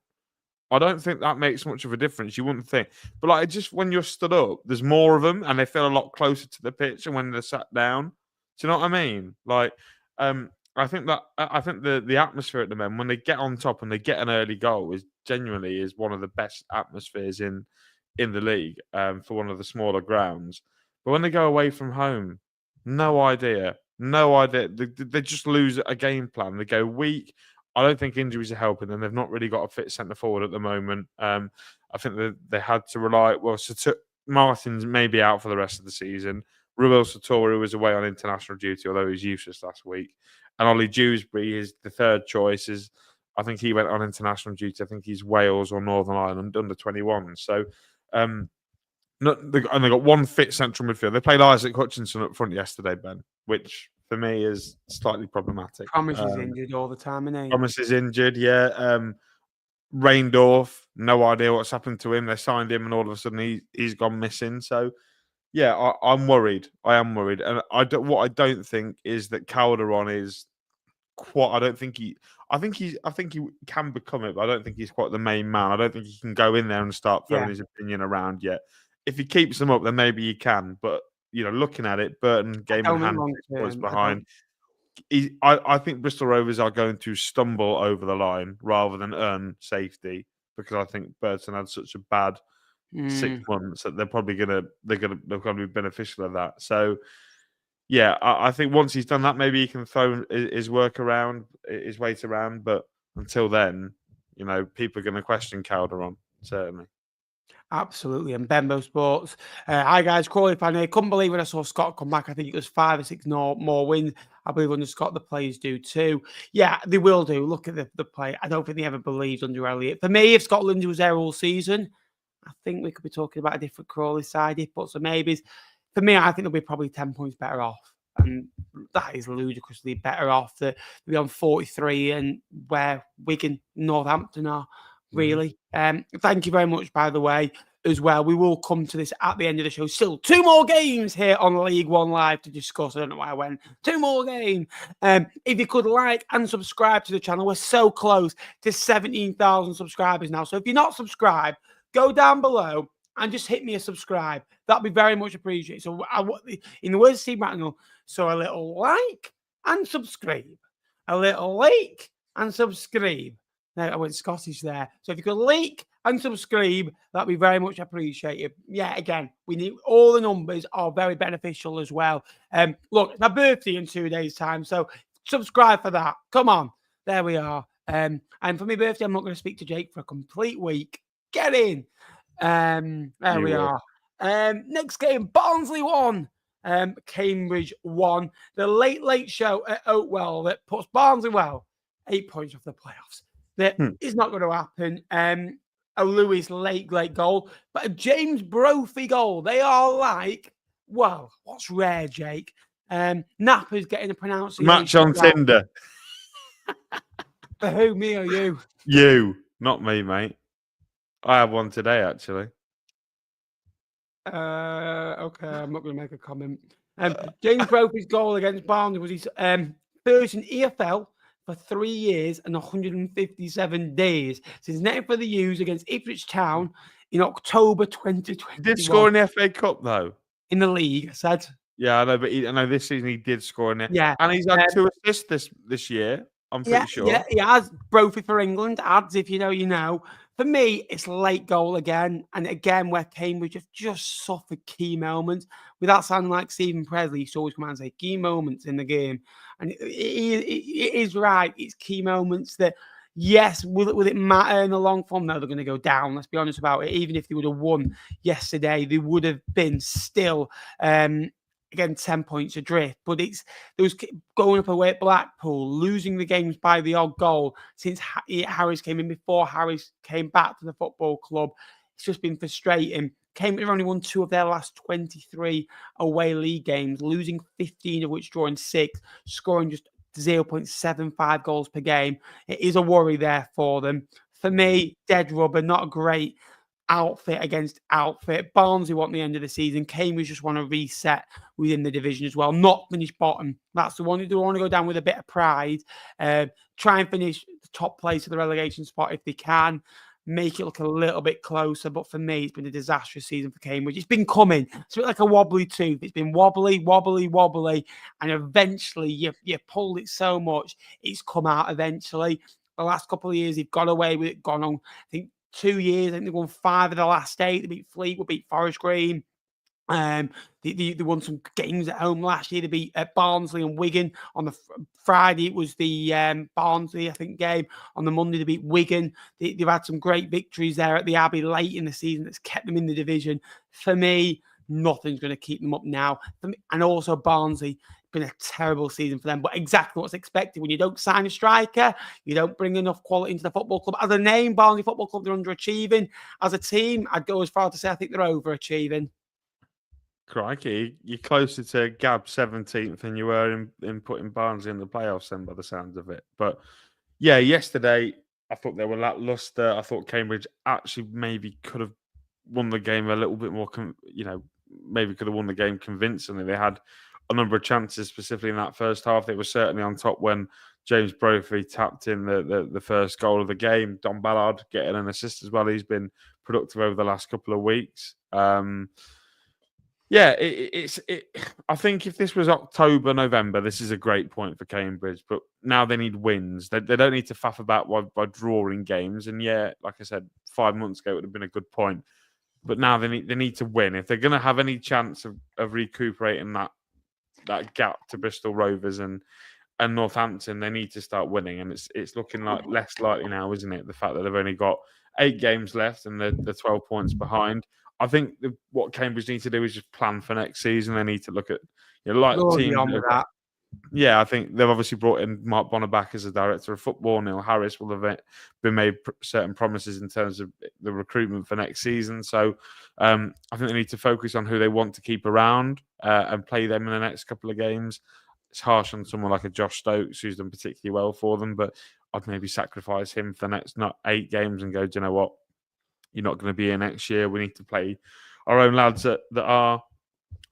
I don't think that makes much of a difference. You wouldn't think, but like just when you're stood up, there's more of them, and they feel a lot closer to the pitch. And when they're sat down, do you know what I mean? Like, I think the atmosphere at the moment when they get on top and they get an early goal is genuinely one of the best atmospheres in the league for one of the smaller grounds. But when they go away from home, no idea. They just lose a game plan. They go weak. I don't think injuries are helping them. They've not really got a fit centre forward at the moment. I think that they had to rely. Well, Martin's maybe out for the rest of the season. Ruel Satori was away on international duty, although he was useless last week. And Ollie Dewsbury is the third choice. I think he went on international duty. I think he's Wales or Northern Ireland under 21. So, they got one fit central midfield. They played Isaac Hutchinson up front yesterday, Ben, which for me is slightly problematic. Promise is injured all the time, isn't he? Thomas is injured, yeah. Reindorf, no idea what's happened to him. They signed him, and all of a sudden he's gone missing. So, yeah, I'm worried. I am worried, and what I don't think is that Calderon is quite. I think he can become it, but I don't think he's quite the main man. I don't think he can go in there and start throwing his opinion around yet. If he keeps them up, then maybe he can. But looking at it, Burton game in hand, 6 points behind. I think Bristol Rovers are going to stumble over the line rather than earn safety because I think Burton had such a bad 6 months that they're going to be beneficial of that. So yeah, I think once he's done that, maybe he can throw his weight around. But until then, people are going to question Calderon certainly. Absolutely. And Bembo Sports. Hi, guys. Crawley fan here. Couldn't believe when I saw Scott come back. I think it was 5 or 6 more wins. I believe under Scott, the players do too. Yeah, they will do. Look at the play. I don't think they ever believed under Elliott. For me, if Scott Lindsay was there all season, I think we could be talking about a different Crawley side. If but some maybes. For me, I think they'll be probably 10 points better off. And that is ludicrously better off. They'll be on 43 and where Wigan, Northampton are. Really. Thank you very much, by the way, as well. We will come to this at the end of the show. Still 2 more games here on League One Live to discuss. I don't know why I went. 2 more games. If you could like and subscribe to the channel, we're so close to 17,000 subscribers now. So if you're not subscribed, go down below and just hit me a subscribe. That'd be very much appreciated. So in the words of Steve Bracknell, so a little like and subscribe. A little like and subscribe. No, I went Scottish there. So if you could like and subscribe, that'd be very much appreciated. Yeah, again, we need all the numbers are very beneficial as well. Look, it's my birthday in 2 days' time, so subscribe for that. Come on, there we are. And for my birthday, I'm not going to speak to Jake for a complete week. Get in. There we are. Next game, Barnsley 1. Cambridge 1. The late show at Oakwell that puts Barnsley 8 points off the playoffs. That is not going to happen. A Lewis late goal, but a James Brophy goal. They are like, well, what's rare, Jake? Napper's getting a pronunciation. Match on Tinder. For who, me or you? You, not me, mate. I have one today, actually. Okay, I'm not going to make a comment. James Brophy's goal against Barnsley was his first in EFL for 3 years and 157 days since netting for the U's against Ipswich Town in October He 2021 did score in the FA Cup though. in the league. I said, Yeah, I know, but I know this season he did score in it, yeah. and he's had 2 assists this year. I'm pretty sure. He has. Brophy for England adds, if you know, you know. For me, it's late goal again, and again where Cambridge have just suffered key moments. Without sounding like Stephen Presley, he used to always come out and say key moments in the game, and it is right. It's key moments that, yes, will it matter in the long form? No, they're going to go down. Let's be honest about it. Even if they would have won yesterday, they would have been still. Again, 10 points adrift, but there was going up away at Blackpool, losing the games by the odd goal since Harris came in, before Harris came back to the football club. It's just been frustrating. Cambridge have only won 2 of their last 23 away league games, losing 15 of which drawing 6, scoring just 0.75 goals per game. It is a worry there for them. For me, dead rubber, not a great outfit against outfit. Barnsley want the end of the season. Cambridge just want to reset within the division as well, not finish bottom. That's the one who want to go down with a bit of pride. Try and finish the top place of the relegation spot if they can. Make it look a little bit closer. But for me, it's been a disastrous season for Cambridge. It's been coming. It's a bit like a wobbly tooth. It's been wobbly, wobbly, wobbly. And eventually you pulled it so much, it's come out eventually. The last couple of years, they've got away with it, gone on, I think, 2 years. I think they've won 5 of the last 8. They beat Fleetwood, beat Forest Green. They won some games at home last year. They beat Barnsley and Wigan on the Friday. It was the Barnsley, I think, game. On the Monday, they beat Wigan. They've had some great victories there at the Abbey late in the season that's kept them in the division. For me, nothing's going to keep them up now. And also Barnsley, been a terrible season for them, but exactly what's expected. When you don't sign a striker, you don't bring enough quality into the football club. As a name, Barnsley Football Club, they're underachieving. As a team, I'd go as far to say I think they're overachieving. Crikey, you're closer to Gab 17th than you were in putting Barnsley in the playoffs then, by the sounds of it. But yeah, yesterday I thought they were lackluster. I thought Cambridge actually maybe could have won the game a little bit more, maybe could have won the game convincingly. They had a number of chances, specifically in that first half. They were certainly on top when James Brophy tapped in the first goal of the game. Don Ballard getting an assist as well. He's been productive over the last couple of weeks. Yeah, I think if this was October, November, this is a great point for Cambridge. But now they need wins. They don't need to faff about by drawing games. And yeah, like I said, 5 months ago, it would have been a good point. But now they need to win. If they're going to have any chance of recuperating that gap to Bristol Rovers and Northampton, they need to start winning. And it's looking like less likely now, isn't it? The fact that they've only got 8 games left and they're 12 points behind. I think what Cambridge need to do is just plan for next season. They need to look at teams. Yeah, I think they've obviously brought in Mark Bonner back as a director of football. Neil Harris will have been made certain promises in terms of the recruitment for next season. So I think they need to focus on who they want to keep around and play them in the next couple of games. It's harsh on someone like a Josh Stokes, who's done particularly well for them, but I'd maybe sacrifice him for the next 8 games and go, do you know what? You're not going to be here next year. We need to play our own lads that are.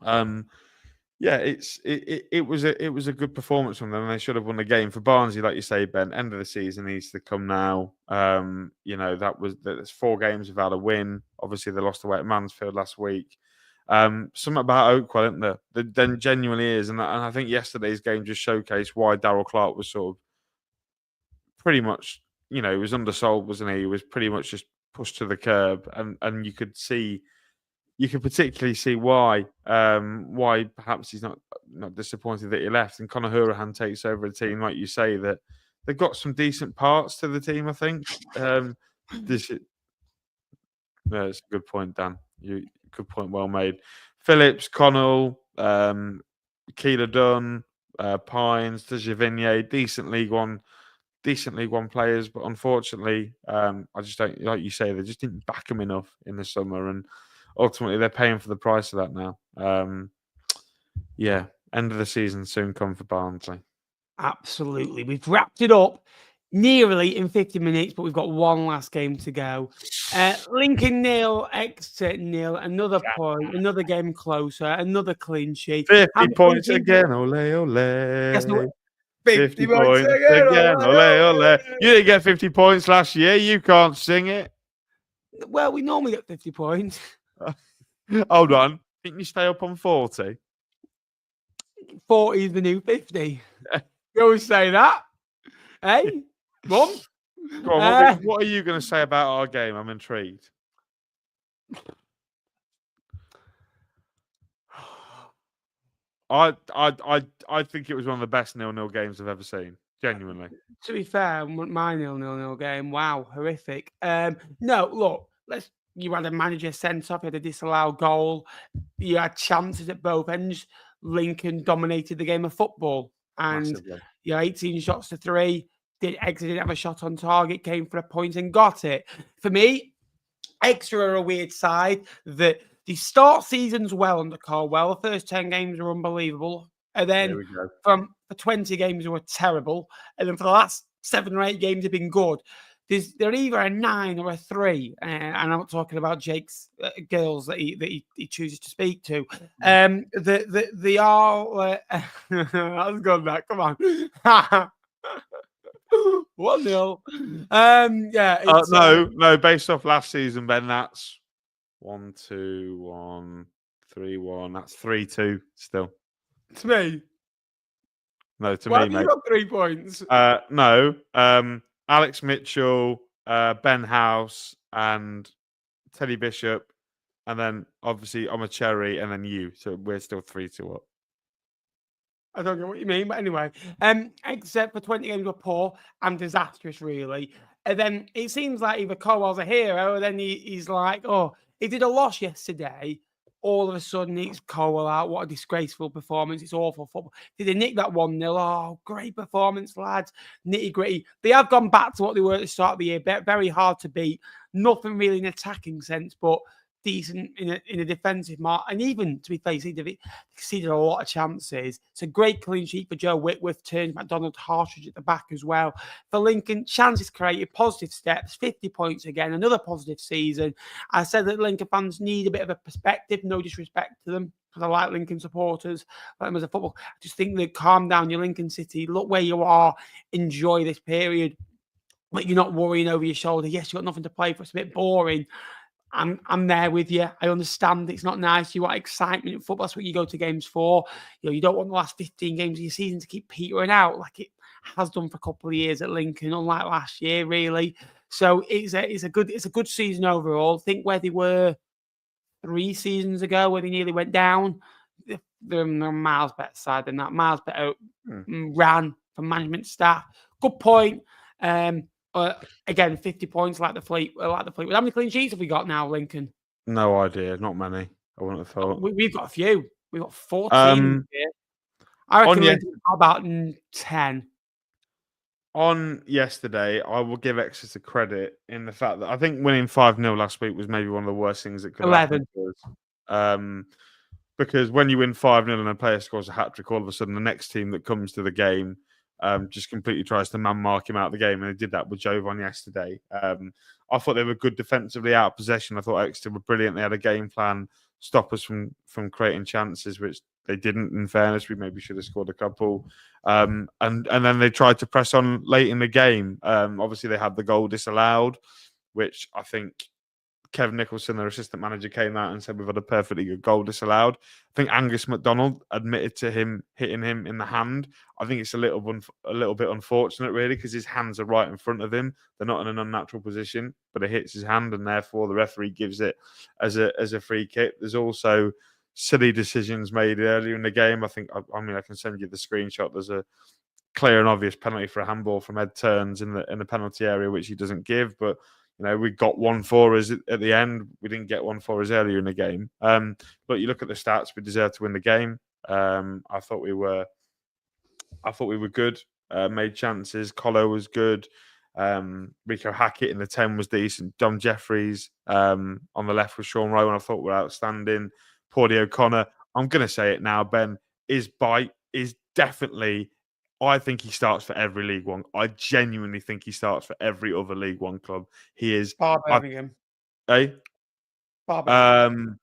Yeah, it was a good performance from them, and they should have won the game. For Barnsley, like you say, Ben, end of the season needs to come now. There's 4 games without a win. Obviously, they lost away at Mansfield last week. Something about Oakwell, isn't there? There genuinely is, and I think yesterday's game just showcased why Darryl Clark was sort of pretty much, he was undersold, wasn't he? He was pretty much just pushed to the curb, and you could particularly see why perhaps he's not disappointed that he left. And Conor Hourihane takes over a team, like you say, that they've got some decent parts to the team, I think. It's a good point, Dan. Good point, well made. Phillips, Connell, Keeler Dunn, Pines, Tejavinier, decent League One players, but unfortunately, I just don't, like you say, they just didn't back them enough in the summer, and ultimately they're paying for the price of that now. End of the season soon come for Barnsley. Absolutely. We've wrapped it up nearly in 50 minutes, but we've got one last game to go. Lincoln 0, Exeter 0, another point, another game closer, another clean sheet. 50 points again, ole, ole. Guess what? 50 points again, ole, ole. You didn't get 50 points last year. You can't sing it. Well, we normally get 50 points. Hold on. Didn't you stay up on 40? 40 is the new 50. You always say that. Hey, Mum? Go on, what are you going to say about our game? I'm intrigued. I think it was one of the best 0-0 games I've ever seen. Genuinely. To be fair, my 0-0 game, wow, horrific. No, look, you had a manager sent off, you had a disallowed goal, you had chances at both ends. Lincoln dominated the game of football, and you know, 18 shots to 3. Exeter didn't have a shot on target, came for a point and got it. For me, Exeter are a weird side that they start seasons well under Caldwell. The first 10 games were unbelievable. And then for 20 games, they were terrible. And then for the last 7 or 8 games, they've been good. They're either a 9 or a 3. And I'm not talking about Jake's girls that he chooses to speak to. They are... that's good, that. Come on. 1-0. Yeah. No. Based off last season, Ben, that's 1-2, 1, 3-1. That's 3-2 still. To me. No, to me, mate. You got 3 points. No. Alex Mitchell, Ben House, and Teddy Bishop, and then obviously I'm a cherry, and then you. So we're still 3-2 up. I don't know what you mean, but anyway, except for 20 games were poor and disastrous, really. And then it seems like either Caldwell's a hero, or then he's like, oh, he did a loss yesterday. All of a sudden, it's Caldwell out. What a disgraceful performance. It's awful football. Did they nick that 1-0? Oh, great performance, lads. Nitty gritty. They have gone back to what they were at the start of the year. Very hard to beat. Nothing really in attacking sense, but decent in a defensive mark. And even, to be fair, they conceded a lot of chances. It's a great clean sheet for Joe Whitworth, turns McDonald Hartridge at the back as well. For Lincoln, chances created, positive steps, 50 points again, another positive season. I said that Lincoln fans need a bit of a perspective, no disrespect to them, because I like Lincoln supporters, like them as a football. I just think that calm down your Lincoln City, look where you are, enjoy this period. Like, you're not worrying over your shoulder. Yes, you've got nothing to play for, it's a bit boring. I'm there with you. I understand it's not nice. You want excitement in football. That's what you go to games for. You know, you don't want the last 15 games of your season to keep petering out like it has done for a couple of years at Lincoln, unlike last year, really. So it's a good season overall. Think where they were 3 seasons ago, where they nearly went down. They're a miles better side than that. Miles better ran from management staff. Good point. Again, 50 points like the Fleet. How many clean sheets have we got now, Lincoln? No idea. Not many. I wouldn't have thought. We've got a few. We've got 14 here. I reckon Lincoln about 10. On yesterday, I will give Exeter credit in the fact that I think winning 5-0 last week was maybe one of the worst things that could happen to us. Because when you win 5-0 and a player scores a hat-trick, all of a sudden the next team that comes to the game just completely tries to man-mark him out of the game, and they did that with Jovan yesterday. I thought they were good defensively out of possession. I thought Exeter were brilliant. They had a game plan, stop us from creating chances, which they didn't, in fairness. We maybe should have scored a couple. And then they tried to press on late in the game. Obviously, they had the goal disallowed, which I think Kevin Nicholson, their assistant manager, came out and said we've had a perfectly good goal disallowed. I think Angus MacDonald admitted to him hitting him in the hand. I think it's a little bit unfortunate, really, because his hands are right in front of him. They're not in an unnatural position, but it hits his hand, and therefore the referee gives it as a free kick. There's also silly decisions made earlier in the game. I can send you the screenshot. There's a clear and obvious penalty for a handball from Ed Turns in the penalty area, which he doesn't give, but you know, we got one for us at the end. We didn't get one for us earlier in the game. But you look at the stats, we deserved to win the game. I thought we were good. Made chances. Colo was good. Rico Hackett in the 10 was decent. Dom Jeffries on the left with Sean Rowan, I thought were outstanding. Pordy O'Connor, I'm going to say it now, Ben, his bite is definitely I think he starts for every League One. I genuinely think he starts for every other League One club. He is. Bar Birmingham. Eh? Bar Birmingham.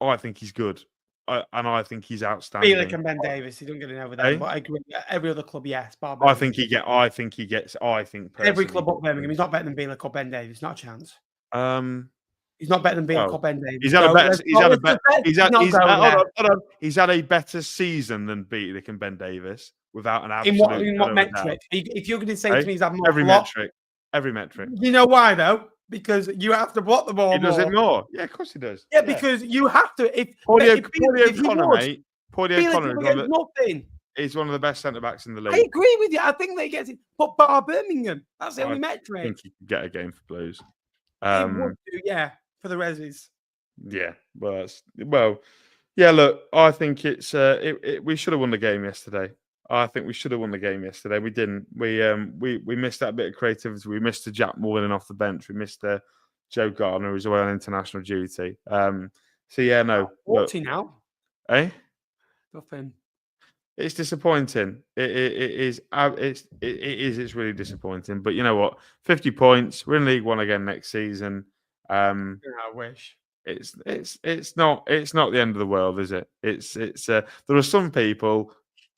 I think he's good. I think he's outstanding. Bielik and Ben Davis. He don't get in over them, but I agree. Every other club, yes. Bar I Birmingham. think he gets. I think every club but Birmingham. He's not better than Bielik or Ben Davis. Not a chance. He's not better than Bielik or Ben Davis. He's had a better season than Bielik and Ben Davis without an absolute. In what metric? If you're going to say to me he's had more every metric. You know why though? Because you have to block the ball. He does it more. Yeah, of course he does. Yeah, because you have to. Paulie O'Connor, nothing. He's one of the best centre backs in the league. I agree with you. I think they get it. But Bar Birmingham, that's the only metric. I think he could get a game for Blues. Would do, yeah, for the Resis. Yeah, yeah. Look, I think it's we should have won the game yesterday. I think we should have won the game yesterday. We didn't. We missed that bit of creativity. We missed the Jack Mullen off the bench. We missed Joe Gardner, who's away on international duty. So yeah, no. What's he now? Eh? Nothing. It's disappointing. It is. It's really disappointing. But you know what? 50 points. We're in League One again next season. I wish. It's not the end of the world, is it? There are some people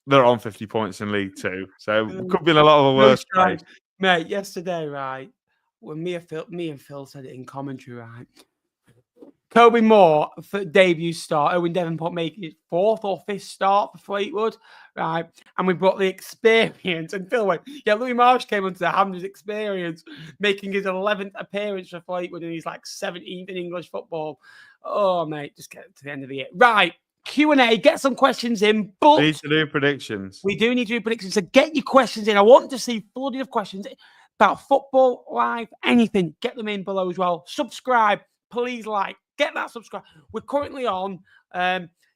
that are on 50 points in League Two, so it could be in a lot of a worse place. Mate, yesterday, right, when me and Phil said it in commentary, right, Kobe Moore for debut start, Owen Devonport making his 4th or 5th start for Fleetwood, right, and we brought the experience, and Phil went, yeah, Louis Marsh came onto the Hamden's experience, making his 11th appearance for Fleetwood, and he's like 17th in English football. Oh, mate, just get to the end of the year. Right. Q&A, get some questions in, but we need to do predictions. We do need to do predictions, so get your questions in. I want to see flooded of questions about football, life, anything. Get them in below as well. Subscribe, please get that subscribe. We're currently on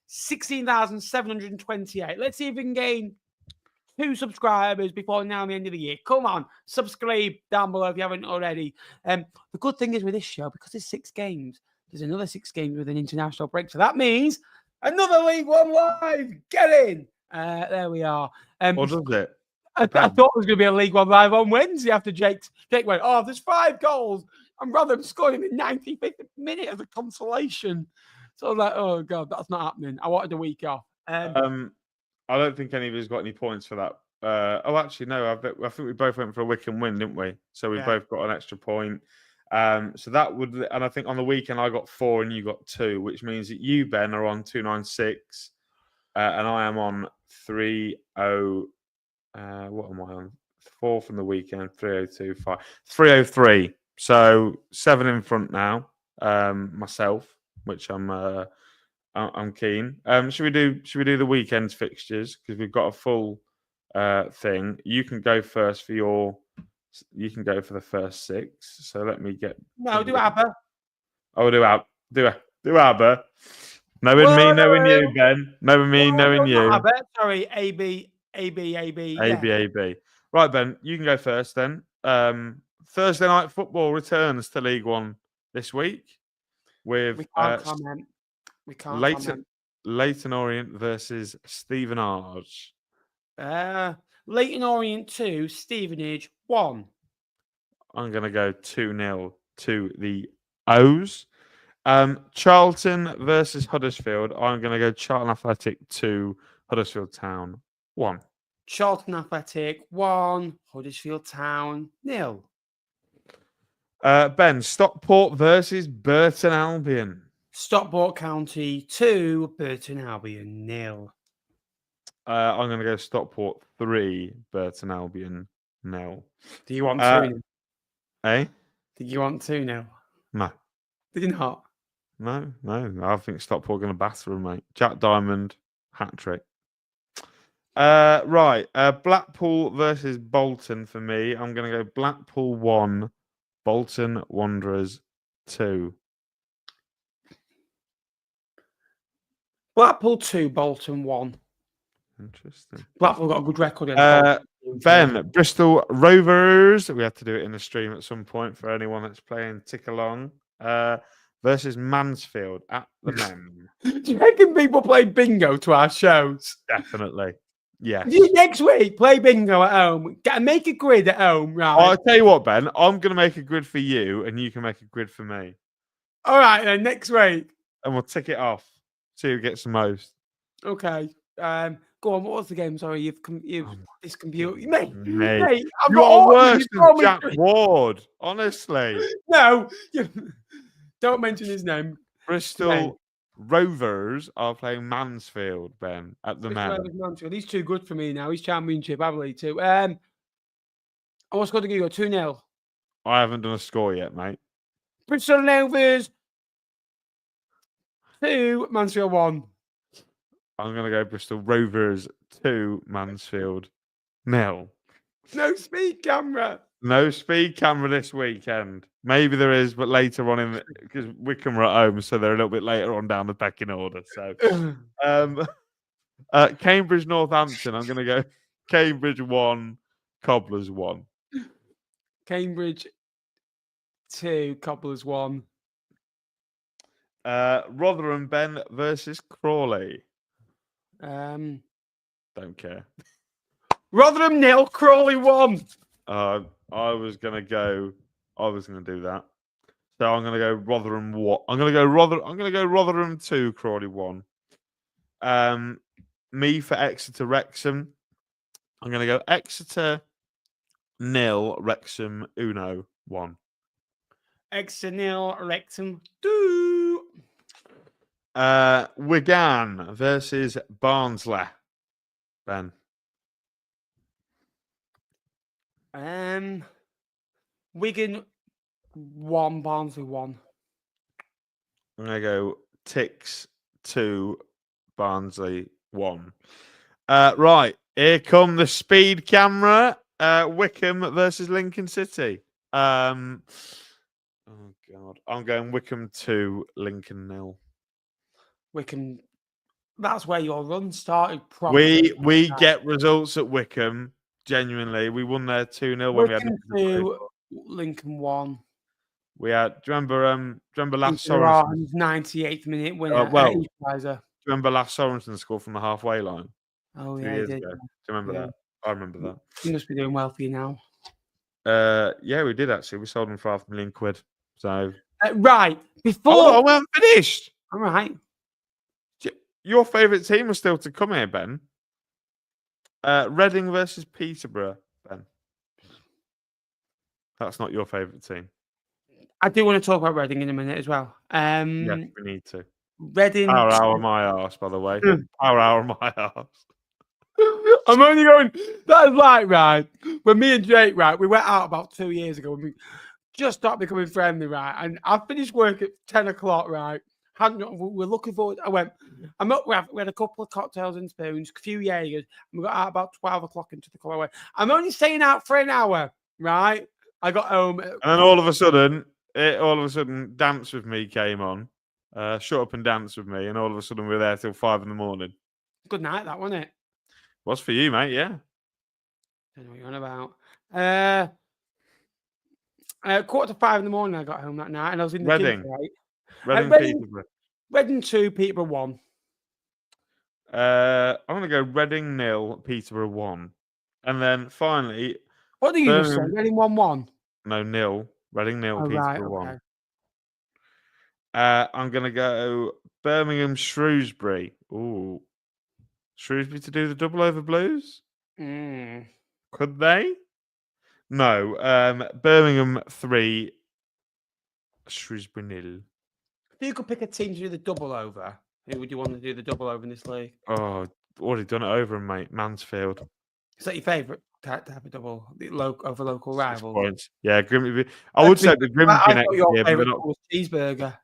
16,728. Let's see if we can gain 2 subscribers before now the end of the year. Come on, subscribe down below if you haven't already. The good thing is with this show, because there's 6 games, there's another 6 games with an international break. So that means another League One live. Get in. There we are. What does it? I thought there was going to be a League One live on Wednesday after Jake went, oh, there's 5 goals. And Rotherham scored in the 95th minute as a consolation. So I was like, oh, God, that's not happening. I wanted a week off. I don't think any of us got any points for that. Actually, no. I think we both went for a Wycombe win, didn't we? So we both got an extra point. So that would, and I think on the weekend I got 4 and you got 2, which means that you, Ben, are on 296, and I am on 30. What am I on? 4 from the weekend, 3025, 303. So 7 in front now. Myself, which I'm keen. Should we do the weekend's fixtures, because we've got a full thing. You can go first for your. You can go for the first 6. So let me get. No, do ABBA. Oh, do ABBA. Knowing me, knowing you, Ben. Knowing me, knowing you. ABBA. Sorry, AB. AB. Right, Ben, you can go first then. Thursday night football returns to League One this week with we can't comment. Leyton Orient versus Stevenage. Leyton Orient 2, Stevenage 1. I'm going to go 2-0 to the O's. Charlton versus Huddersfield. I'm going to go Charlton Athletic 2, Huddersfield Town 1. Charlton Athletic 1, Huddersfield Town 0. Ben, Stockport versus Burton Albion. Stockport County 2, Burton Albion 0. I'm going to go Stockport 3, Burton Albion 0. Do you want 2? Eh? Did you want 2 now? No. Did you not? No. I think Stockport are going to batter them, mate. Jack Diamond, hat-trick. Right. Blackpool versus Bolton for me. I'm going to go Blackpool 1, Bolton Wanderers 2. Blackpool 2, Bolton 1. Interesting. Blackpool got a good record. Ben, Bristol Rovers. We have to do it in the stream at some point for anyone that's playing tick along. Versus Mansfield at the Men. Do you reckon people play bingo to our shows? Definitely. Yes. Next week, play bingo at home. Make a grid at home, right? I'll tell you what, Ben. I'm going to make a grid for you, and you can make a grid for me. All right, then, next week. And we'll tick it off. See who gets the most. Okay. Go on. What was the game? Sorry, you've this computer. Mate, you are worse than Jack Ward, honestly. No, don't mention his name. Bristol Rovers are playing Mansfield, Ben, at the moment. He's too good for me now. He's Championship, I believe, too. I what's going to go 2-0. I haven't done a score yet, mate. Bristol Rovers 2, Mansfield 1. I'm going to go Bristol Rovers 2, Mansfield 0. No speed camera. No speed camera this weekend. Maybe there is, but later on because Wycombe are at home, so they're a little bit later on down the pecking order. So, Cambridge Northampton. I'm going to go Cambridge 1, Cobblers 1. Cambridge 2, Cobblers 1. Rotherham Ben versus Crawley. Don't care. Rotherham 0, Crawley 1. I was gonna do that. So I'm gonna go Rotherham. What? I'm gonna go Rotherham 2, Crawley 1. Me for Exeter Wrexham. I'm gonna go Exeter 0, Wrexham 1. Exeter 0, Wrexham 2. Wigan versus Barnsley. Ben. Wigan 1, Barnsley 1. I'm gonna go Ticks 2, Barnsley 1. Right, here come the speed camera. Wycombe versus Lincoln City. Oh God, I'm going Wycombe 2, Lincoln 0. Wycombe. That's where your run started. Probably. We get results at Wycombe. Genuinely, we won there 2-0 when Wycombe we had 2, Lincoln 1. We had. Do you remember last Sorensen? 98th minute winner. Do you remember last Sorensen scored from the halfway line? Oh 2 yeah, years ago. Do you remember that? I remember that. You must be doing well for you now. Yeah, we did actually. We sold him for £500,000. So right before I weren't finished. All right. Your favourite team was still to come here, Ben. Reading versus Peterborough, Ben. That's not your favourite team. I do want to talk about Reading in a minute as well. Yes, we need to. Reading. Power hour my arse, by the way. Power hour my arse. I'm only going. That is like right. When me and Jake, right, we went out about 2 years ago when we just started becoming friendly, right. And I finished work at 10 o'clock, right. We're looking forward. I went. I'm up. We had a couple of cocktails and spoons, a few Jaegers, and we got out about 12 o'clock into the club. I went, I'm only staying out for an hour, right. I got home, and then all of a sudden, Dance With Me came on. Shut Up and Dance With Me, and all of a sudden we're there till 5 a.m. Good night, that wasn't it? Was for you, mate. Yeah. Don't know what you're on about. 4:45 a.m. I got home that night, and I was in the Reading. Peterborough. Reading 2, Peterborough 1. I'm gonna go Reading 0, Peterborough 1, and then finally. What do you say? Reading 1-1. No, 0. Reading 0, Peterborough 1. I'm gonna go Birmingham Shrewsbury. Ooh. Shrewsbury to do the double over Blues? Could they? No. Birmingham 3, Shrewsbury 0. If you could pick a team to do the double over, who would you want to do the double over in this league? Oh, already done it over, mate. Mansfield. Is that your favourite to have a double over local rivals? Points. Yeah, Grimsby. I would say the Grimsby next your year, favourite but was cheeseburger.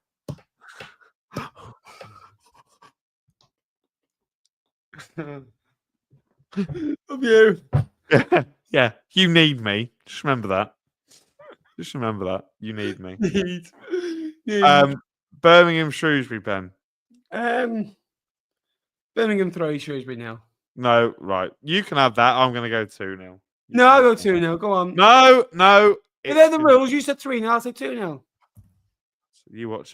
Love you. Yeah, you need me. Just remember that. You need me. Birmingham Shrewsbury, Ben. Birmingham 3, Shrewsbury 0. No, right. You can have that. I'm going to go 2-0. No, I'll go 2-0. Go on. No. They're the rules. You said 3-0. I'll say 2-0. You watch.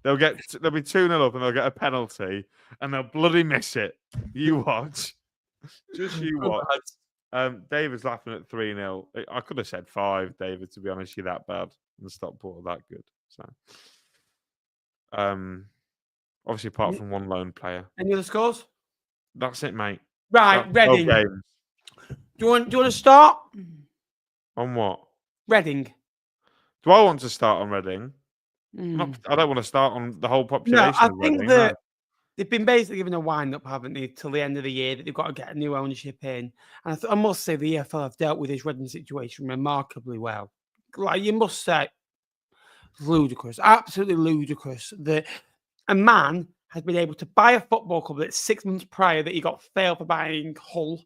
They'll be 2-0 up and they'll get a penalty and they'll bloody miss it. You watch. Just you Good watch. lads. David's laughing at 3-0. I could have said 5, David, to be honest. You're that bad. And Stockport are that good. So, obviously, apart from one lone player. Any other scores? That's it, mate. Right, That's 12 Reading. games. Do you want to start? On what? Reading. Do I want to start on Reading? Mm. I don't want to start on the whole No, population I of think Reading. that they've been basically given a wind-up, haven't they, till the end of the year, that they've got to get a new ownership in. And I must say the EFL have dealt with this Reading situation remarkably well. Like, you must say, ludicrous, absolutely ludicrous, that a man has been able to buy a football club that 6 months prior that he got failed for buying Hull,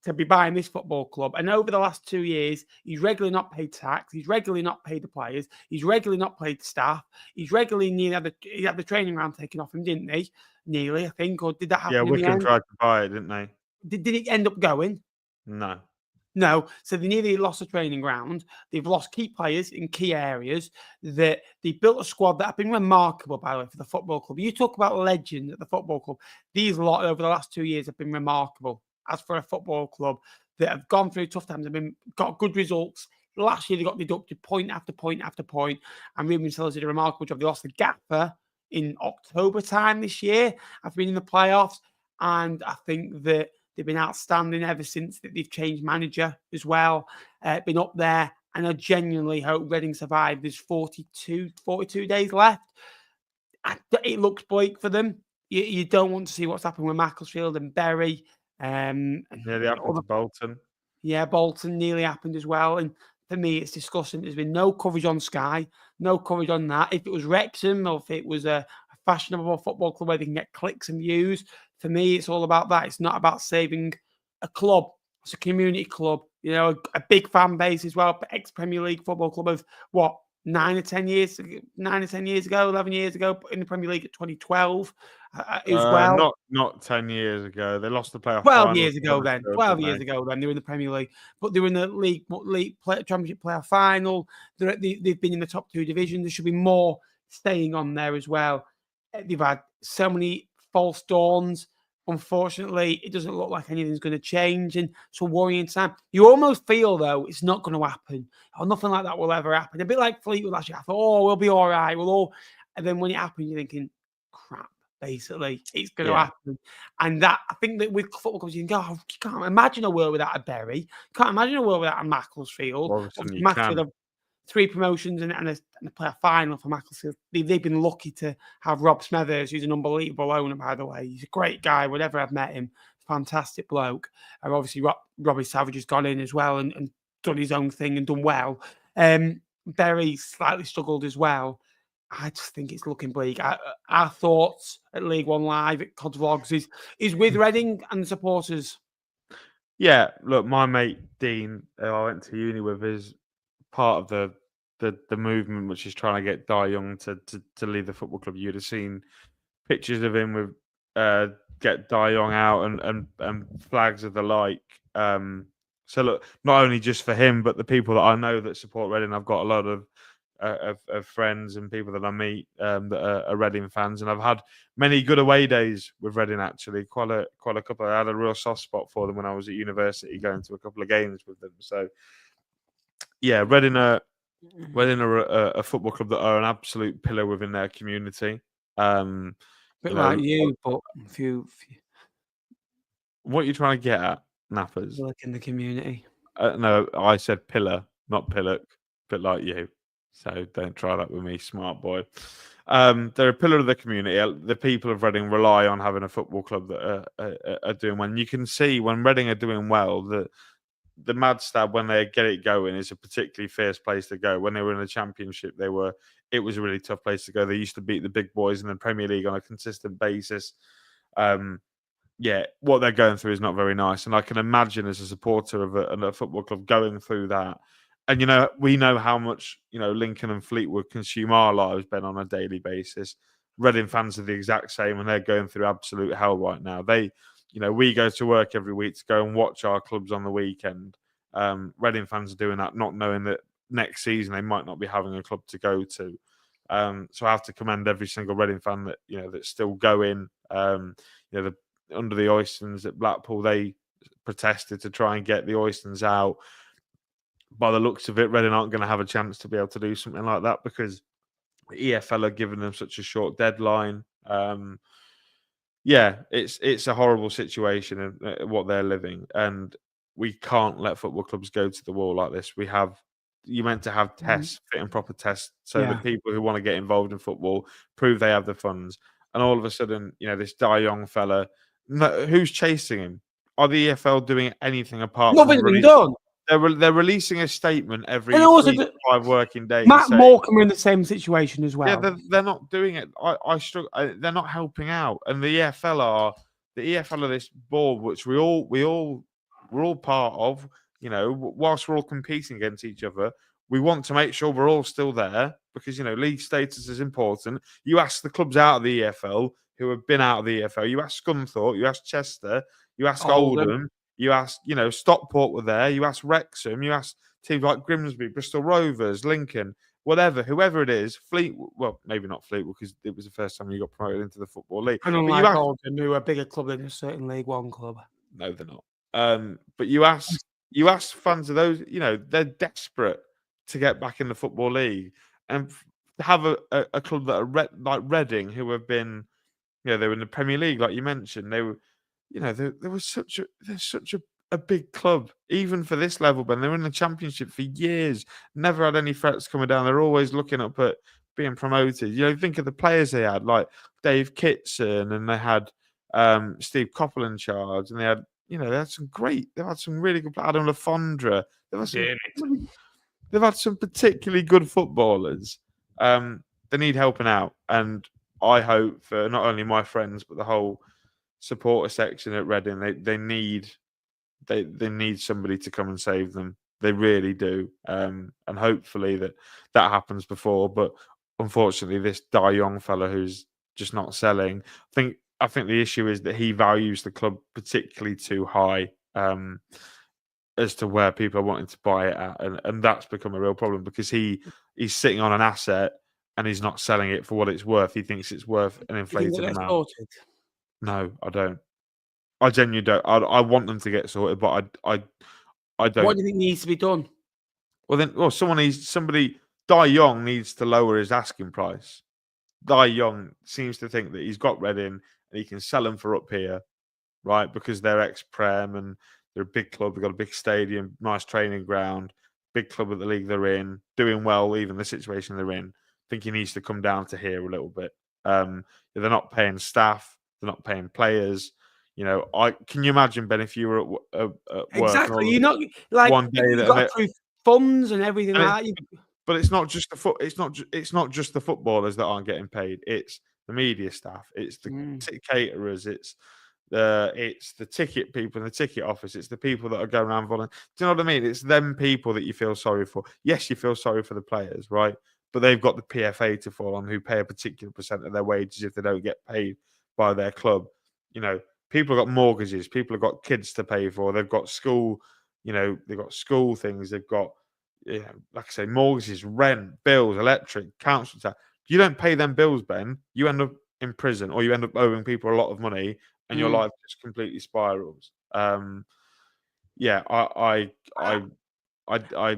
to be buying this football club. And over the last 2 years, he's regularly not paid tax. He's regularly not paid the players. He's regularly not paid the staff. He's regularly he had the training ground taken off him, didn't he? Nearly, I think. Or did that happen in the Wickham end? tried to buy it, didn't they? Did it end up going? No. No. So they nearly lost the training ground. They've lost key players in key areas. That they built a squad that have been remarkable, by the way, for the football club. You talk about legend at the football club. These lot over the last 2 years have been remarkable. As for a football club that have gone through tough times, have got good results. Last year they got deducted point after point after point, and Ruben Sellers did a remarkable job. They lost the gaffer in October time this year after being in the playoffs, and I think that they've been outstanding ever since that they've changed manager as well. Been up there, and I genuinely hope Reading survive. There's 42 days left. It looks bleak for them. You don't want to see what's happened with Macclesfield and Bury. They happened to Bolton. Yeah, Bolton nearly happened as well. And for me, it's disgusting. There's been no coverage on Sky, no coverage on that. If it was Wrexham or if it was a fashionable football club where they can get clicks and views, for me, it's all about that. It's not about saving a club. It's a community club, a big fan base as well. Ex-Premier League football club of what? 9 or 10 years ago, 11 years ago, in the Premier League at 2012 as well. Not 10 years ago. They lost the playoff 12 final. years ago then. 12 years ago then. They were in the Premier League. But they were in the Championship playoff final. They've been in the top 2 divisions. There should be more staying on there as well. They've had so many false dawns. Unfortunately, it doesn't look like anything's going to change, and it's a worrying time. You almost feel, though, it's not going to happen, or nothing like that will ever happen. A bit like Fleetwood last year. I thought, we'll be all right. And then when it happens, you're thinking, crap, basically, it's going to happen. And that, I think that with football clubs, you can go, you can't imagine a world without a Bury. You can't imagine a world without a Macclesfield. Macclesfield have 3 promotions and a playoff final for Macclesfield. They've been lucky to have Rob Smethurst, who's an unbelievable owner, by the way. He's a great guy. Whenever I've met him, fantastic bloke. And obviously, Robbie Savage has gone in as well and done his own thing and done well. Bury slightly struggled as well. I just think it's looking bleak. Our thoughts at League One Live at Cod Vlogs is with Reading and the supporters. Yeah, look, my mate Dean, who I went to uni with, is part of the movement which is trying to get Dai Young to leave the football club. You'd have seen pictures of him with get Dai Young out and flags of the like. So look, not only just for him, but the people that I know that support Reading. I've got a lot of friends and people that I meet that are Reading fans, and I've had many good away days with Reading. Actually, quite a couple. I had a real soft spot for them when I was at university, going to a couple of games with them. So yeah, Reading are a football club that are an absolute pillar within their community. Bit like you, but few. What are you trying to get at, Nappers? Like in the community. No, I said pillar, not pillock. Bit like you. So don't try that with me, smart boy. They're a pillar of the community. The people of Reading rely on having a football club that are doing well. And you can see when Reading are doing well that the Mad Stab, when they get it going, is a particularly fierce place to go. When they were in the Championship, it was a really tough place to go. They used to beat the big boys in the Premier League on a consistent basis. What they're going through is not very nice. And I can imagine as a supporter of a football club going through that. And, we know how much, Lincoln and Fleetwood consume our lives, Ben, on a daily basis. Reading fans are the exact same, and they're going through absolute hell right now. We go to work every week to go and watch our clubs on the weekend. Reading fans are doing that, not knowing that next season they might not be having a club to go to. So I have to commend every single Reading fan that that's still going. Under the Oystons at Blackpool, they protested to try and get the Oystons out. By the looks of it, Reading aren't going to have a chance to be able to do something like that because the EFL are giving them such a short deadline. Yeah, it's a horrible situation in what they're living, and we can't let football clubs go to the wall like this. You're meant to have tests, fit and proper tests, so that people who want to get involved in football prove they have the funds. And all of a sudden, this Dai Young fella, who's chasing him? Are the EFL doing anything apart Nothing's from been done. They're releasing a statement every And also 5 working days. Matt Morecambe are in the same situation as well. Yeah, they're not doing it. I struggle. They're not helping out, and the EFL are this board, which we're all part of. Whilst we're all competing against each other, we want to make sure we're all still there because league status is important. You ask the clubs out of the EFL who have been out of the EFL. You ask Scunthorpe, you ask Chester, you ask Oldham. You asked, Stockport were there. You asked Wrexham. You asked teams like Grimsby, Bristol Rovers, Lincoln, whoever it is. Fleetwood, well, maybe not Fleetwood because it was the first time you got promoted into the Football League. And unlike Oldham, who are a bigger club than a certain League One club. No, they're not. But you ask fans of those, they're desperate to get back in the Football League and have a club that are like Reading, who have been, they were in the Premier League, like you mentioned. They were. They're such a big club, even for this level, Ben. They were in the Championship for years, never had any threats coming down. They're always looking up at being promoted. Think of the players they had, like Dave Kitson, and they had Steve Coppell in charge, and they had they've had some really good players. Adam Lafondra. They've had some particularly good footballers. They need helping out, and I hope for not only my friends but the whole supporter section at Reading, they need somebody to come and save them. They really do, and hopefully that happens before. But unfortunately, this Dai Young fella who's just not selling. I think the issue is that he values the club particularly too high as to where people are wanting to buy it at, and that's become a real problem because he's sitting on an asset and he's not selling it for what it's worth. He thinks it's worth an inflated amount. Sorted? No, I don't. I genuinely don't. I want them to get sorted, but I don't. What do you think needs to be done? Somebody. Dai Young needs to lower his asking price. Dai Young seems to think that he's got Reading and he can sell them for up here, right? Because they're ex-Prem and they're a big club. They've got a big stadium, nice training ground, big club at the league they're in, doing well, even the situation they're in. I think he needs to come down to here a little bit. They're not paying staff. They're not paying players. Can you imagine, Ben, if you were at work? Exactly. You're not like one day you've got through funds and everything like that. But it's not just it's not just the footballers that aren't getting paid. It's the media staff. It's the caterers. It's the ticket people in the ticket office. It's the people that are going around volunteering. Do you know what I mean? It's them people that you feel sorry for. Yes, you feel sorry for the players, right? But they've got the PFA to fall on, who pay a particular percent of their wages if they don't get paid by their club. People have got mortgages. People have got kids to pay for. They've got school. They've got school things. They've got, like I say, mortgages, rent, bills, electric, council tax. If you don't pay them bills, Ben, you end up in prison, or you end up owing people a lot of money, and your life just completely spirals. Yeah, I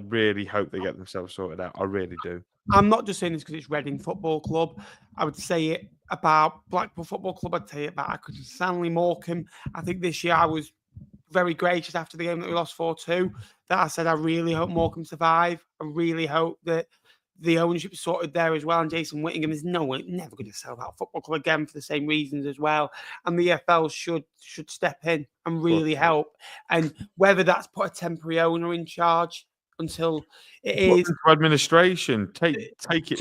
really hope they get themselves sorted out. I really do. I'm not just saying this because it's Reading Football Club. I would say it about Blackpool Football Club. I'd say it about Stanley Morecambe. I think this year I was very gracious after the game that we lost 4-2. That I said I really hope Morecambe survive. I really hope that the ownership is sorted there as well. And Jason Whittingham is never going to sell that football club again for the same reasons as well. And the EFL should step in and really help. And whether that's put a temporary owner in charge until it is administration, take it,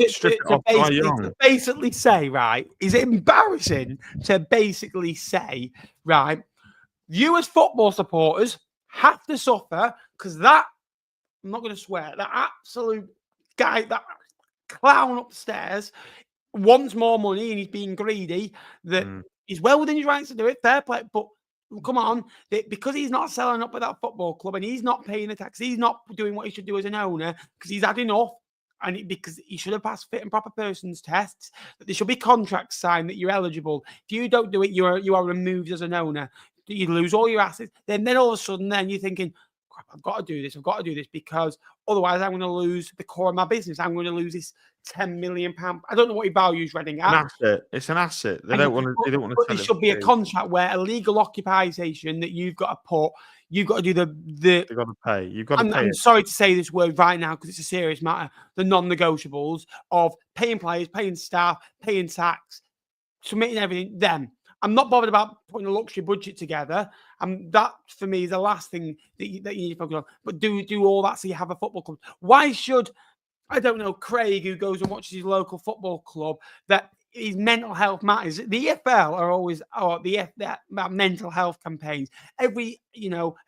strip it off. To basically say, right, is it embarrassing to basically say, right, you as football supporters have to suffer because that, I'm not going to swear, that absolute guy, that clown upstairs wants more money and he's being greedy, that he's well within his rights to do it, fair play, but come on, because he's not selling up with that football club and he's not paying the tax, he's not doing what he should do as an owner because he's had enough, and because he should have passed fit and proper persons tests, that there should be contracts signed that you're eligible. If you don't do it, you are removed as an owner. that you lose all your assets. Then all of a sudden, then you're thinking, crap, I've got to do this. I've got to do this because otherwise I'm going to lose the core of my business. I'm going to lose this £10 million. I don't know what he values Reading at. An asset. It's an asset. They don't want to. They don't want to. But it should be a contract where a legal occupation that you've got to put. You've got to do the. You've got to pay. You've got to pay. I'm sorry to say this word right now because it's a serious matter. The non-negotiables of paying players, paying staff, paying tax, submitting everything. Them. I'm not bothered about putting a luxury budget together. That for me is the last thing that you need to focus on. But do all that so you have a football club. Why should, I don't know, Craig, who goes and watches his local football club, that his mental health matters? The EFL are always about mental health campaigns. Every,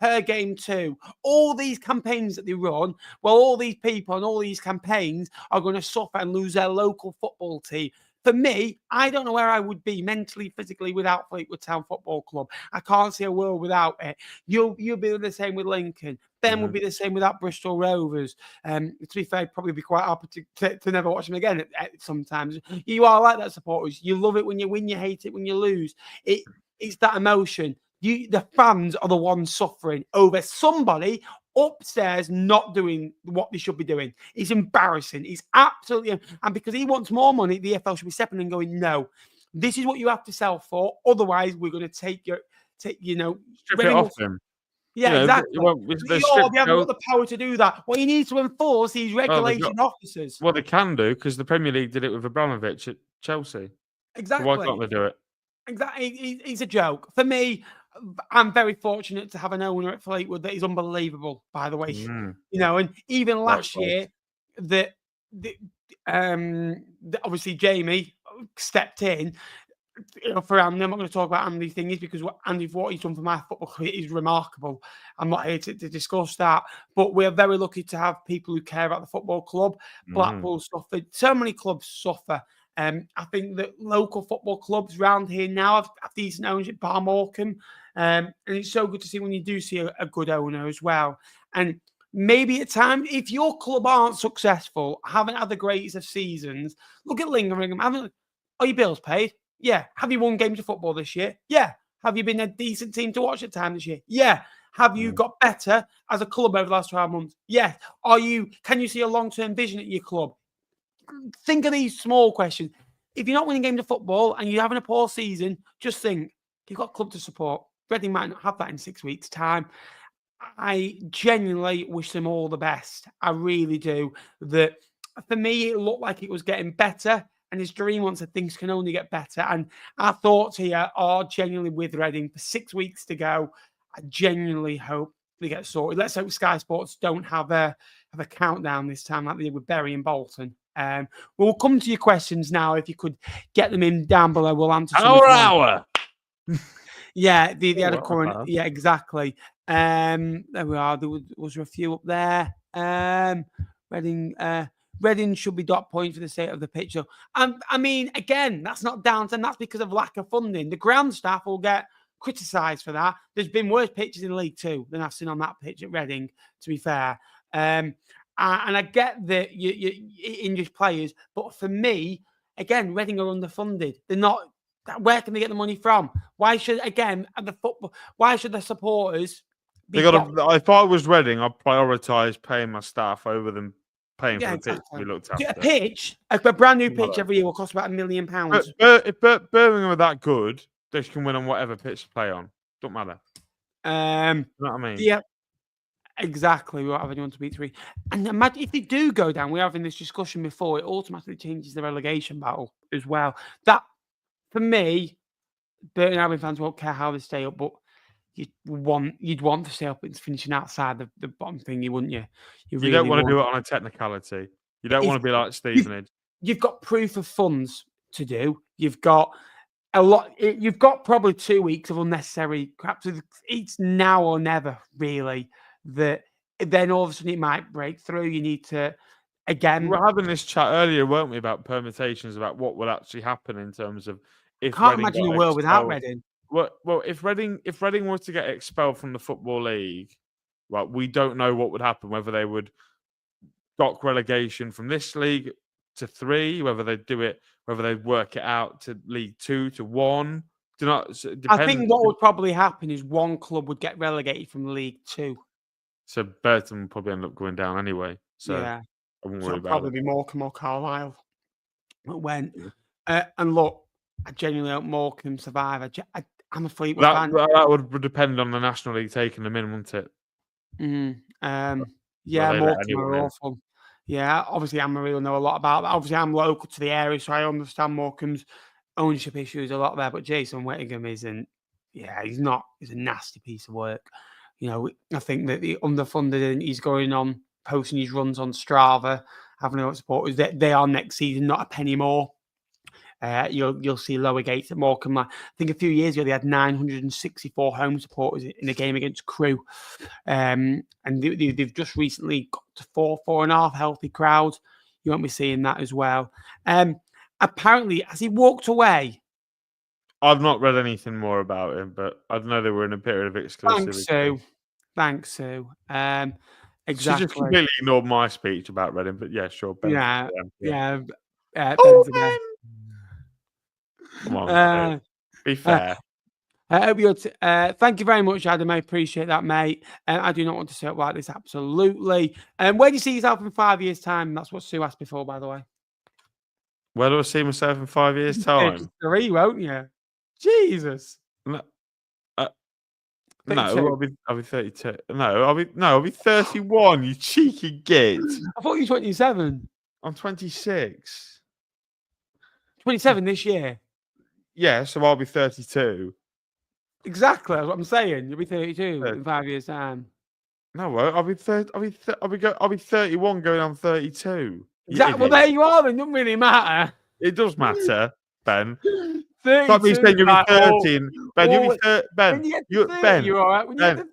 her game too. All these campaigns that they run, well, all these people and all these campaigns are going to suffer and lose their local football team. For me, I don't know where I would be mentally, physically without Fleetwood Town Football Club. I can't see a world without it. You'll be the same with Lincoln. Ben will be the same without Bristol Rovers. To be fair, I'd probably be quite happy to never watch them again sometimes. You are like that, supporters. You love it when you win, you hate it when you lose. It's that emotion. The fans are the ones suffering over somebody upstairs not doing what they should be doing. It's embarrassing. It's absolutely, and because he wants more money, the EFL should be stepping in and going, no, this is what you have to sell for. Otherwise, we're going to strip it off him. Yeah, exactly. You haven't got the power to do that. Well, you need to enforce these regulation officers. Well, they can do because the Premier League did it with Abramovich at Chelsea. Exactly. So why can't they do it? Exactly. He's a joke. For me, I'm very fortunate to have an owner at Fleetwood that is unbelievable, by the way. And even last year, obviously Jamie stepped in for Andy. I'm not going to talk about Andy thingies because what he's done for my football career is remarkable. I'm not here to discuss that, but we're very lucky to have people who care about the football club. Blackpool suffered. So many clubs suffer. I think that local football clubs around here now have decent ownership. Barnsley, and it's so good to see when you do see a good owner as well. And maybe at times, if your club aren't successful, haven't had the greatest of seasons, look at Lingham. Are your bills paid? Yeah. Have you won games of football this year? Yeah. Have you been a decent team to watch at time this year? Yeah. Have you got better as a club over the last 12 months? Yeah. Can you see a long-term vision at your club? Think of these small questions. If you're not winning games of football and you're having a poor season, just think, you've got a club to support. Reading might not have that in 6 weeks' time. I genuinely wish them all the best. I really do. That for me, it looked like it was getting better. And his dream wants that things can only get better. And our thoughts here are genuinely with Reading for 6 weeks to go. I genuinely hope they get sorted. Let's hope Sky Sports don't have a countdown this time like they did with Bury and Bolton. We'll come to your questions now. If you could get them in down below, we'll answer some. Hour. Yeah, they had a current. Yeah, exactly. There we are. Was a few up there. Reading should be dot points for the state of the pitch. So, I mean, again, that's not down to them. That's because of lack of funding. The ground staff will get criticised for that. There's been worse pitches in League Two than I've seen on that pitch at Reading, to be fair. And I get that you English players, but for me, again, Reading are underfunded. They're not. Where can they get the money from? Why should the supporters? If I was Reading, I'd prioritise paying my staff over them paying for the pitch to be looked after. A pitch, a brand new pitch every year will cost about £1 million. If Birmingham are that good, they can win on whatever pitch to play on. Don't matter. You know what I mean? Yeah. Exactly. We won't have anyone to beat 3. And imagine if they do go down, we were having this discussion before, it automatically changes the relegation battle as well. That, for me, Burton Albion fans won't care how they stay up, but you'd want to stay up and finishing outside the bottom thingy, wouldn't you? You really don't want to do it on a technicality. You don't want to be like Stevenage. You've got proof of funds to do. You've got a lot. You've got probably 2 weeks of unnecessary crap. So it's now or never, really. That then all of a sudden it might break through. You need to, again. We were having this chat earlier, weren't we, about permutations, about what would actually happen in terms of if can't imagine a world without Reading. Well, if Reading was to get expelled from the Football League, right, we don't know what would happen, whether they would dock relegation from this league to 3, whether they do it, whether they work it out to League 2 to 1. Do not I depend. think what would probably happen is one club would get relegated from League Two. So Burton will probably end up going down anyway. So Yeah. I wouldn't So worry it'd about probably it. be Morecambe or Carlisle that went. Yeah. And look, I genuinely hope Morecambe survive. I'm a Fleetwood That fan. that would depend on the National League taking them in, wouldn't it? Yeah, they let Morecambe anyone are in? awful. Yeah, obviously Amarillo know a lot about that. Obviously, I'm local to the area, so I understand Morecambe's ownership issues a lot there. But Jason Whittingham isn't. Yeah, he's not. He's a nasty piece of work. You know, I think that the underfunded and he's going on posting his runs on Strava, having a lot of supporters. They are next season, not a penny more. You'll see lower gates at Morecambe. I think a few years ago they had 964 home supporters in a game against Crewe, and they've just recently got to 4.5 healthy crowds. You won't be seeing that as well. Apparently, has he walked away? I've not read anything more about him, but I know they were in a period of exclusivity. Thanks, Sue. Thanks, Sue. She just Exactly. completely ignored my speech about Reading, but yeah, sure. Ben, Yeah. Oh, Ben's again. come on, mate. Be fair. I hope you're thank you very much, Adam. I appreciate that, mate. I do not want to say it like this, absolutely. Where do you see yourself in 5 years' time? That's what Sue asked before, by the way. Where do I see myself in 5 years' time? 3, won't you? Jesus. No, 32. I'll be 32. I'll be 31. You cheeky git. I thought you were 27. I'm 26. 27 this year. Yeah, so I'll be 32. Exactly. That's what I'm saying. You'll be 32 in 5 years' time. No, I'll be 30. I'll be 31 going on 32. Exactly. Well, there you are. Then it doesn't really matter. It does matter, Ben. 32. Like me saying you'll be 13. Ben, you'll be 30. Ben, when you get to 30, you're all right. When you get to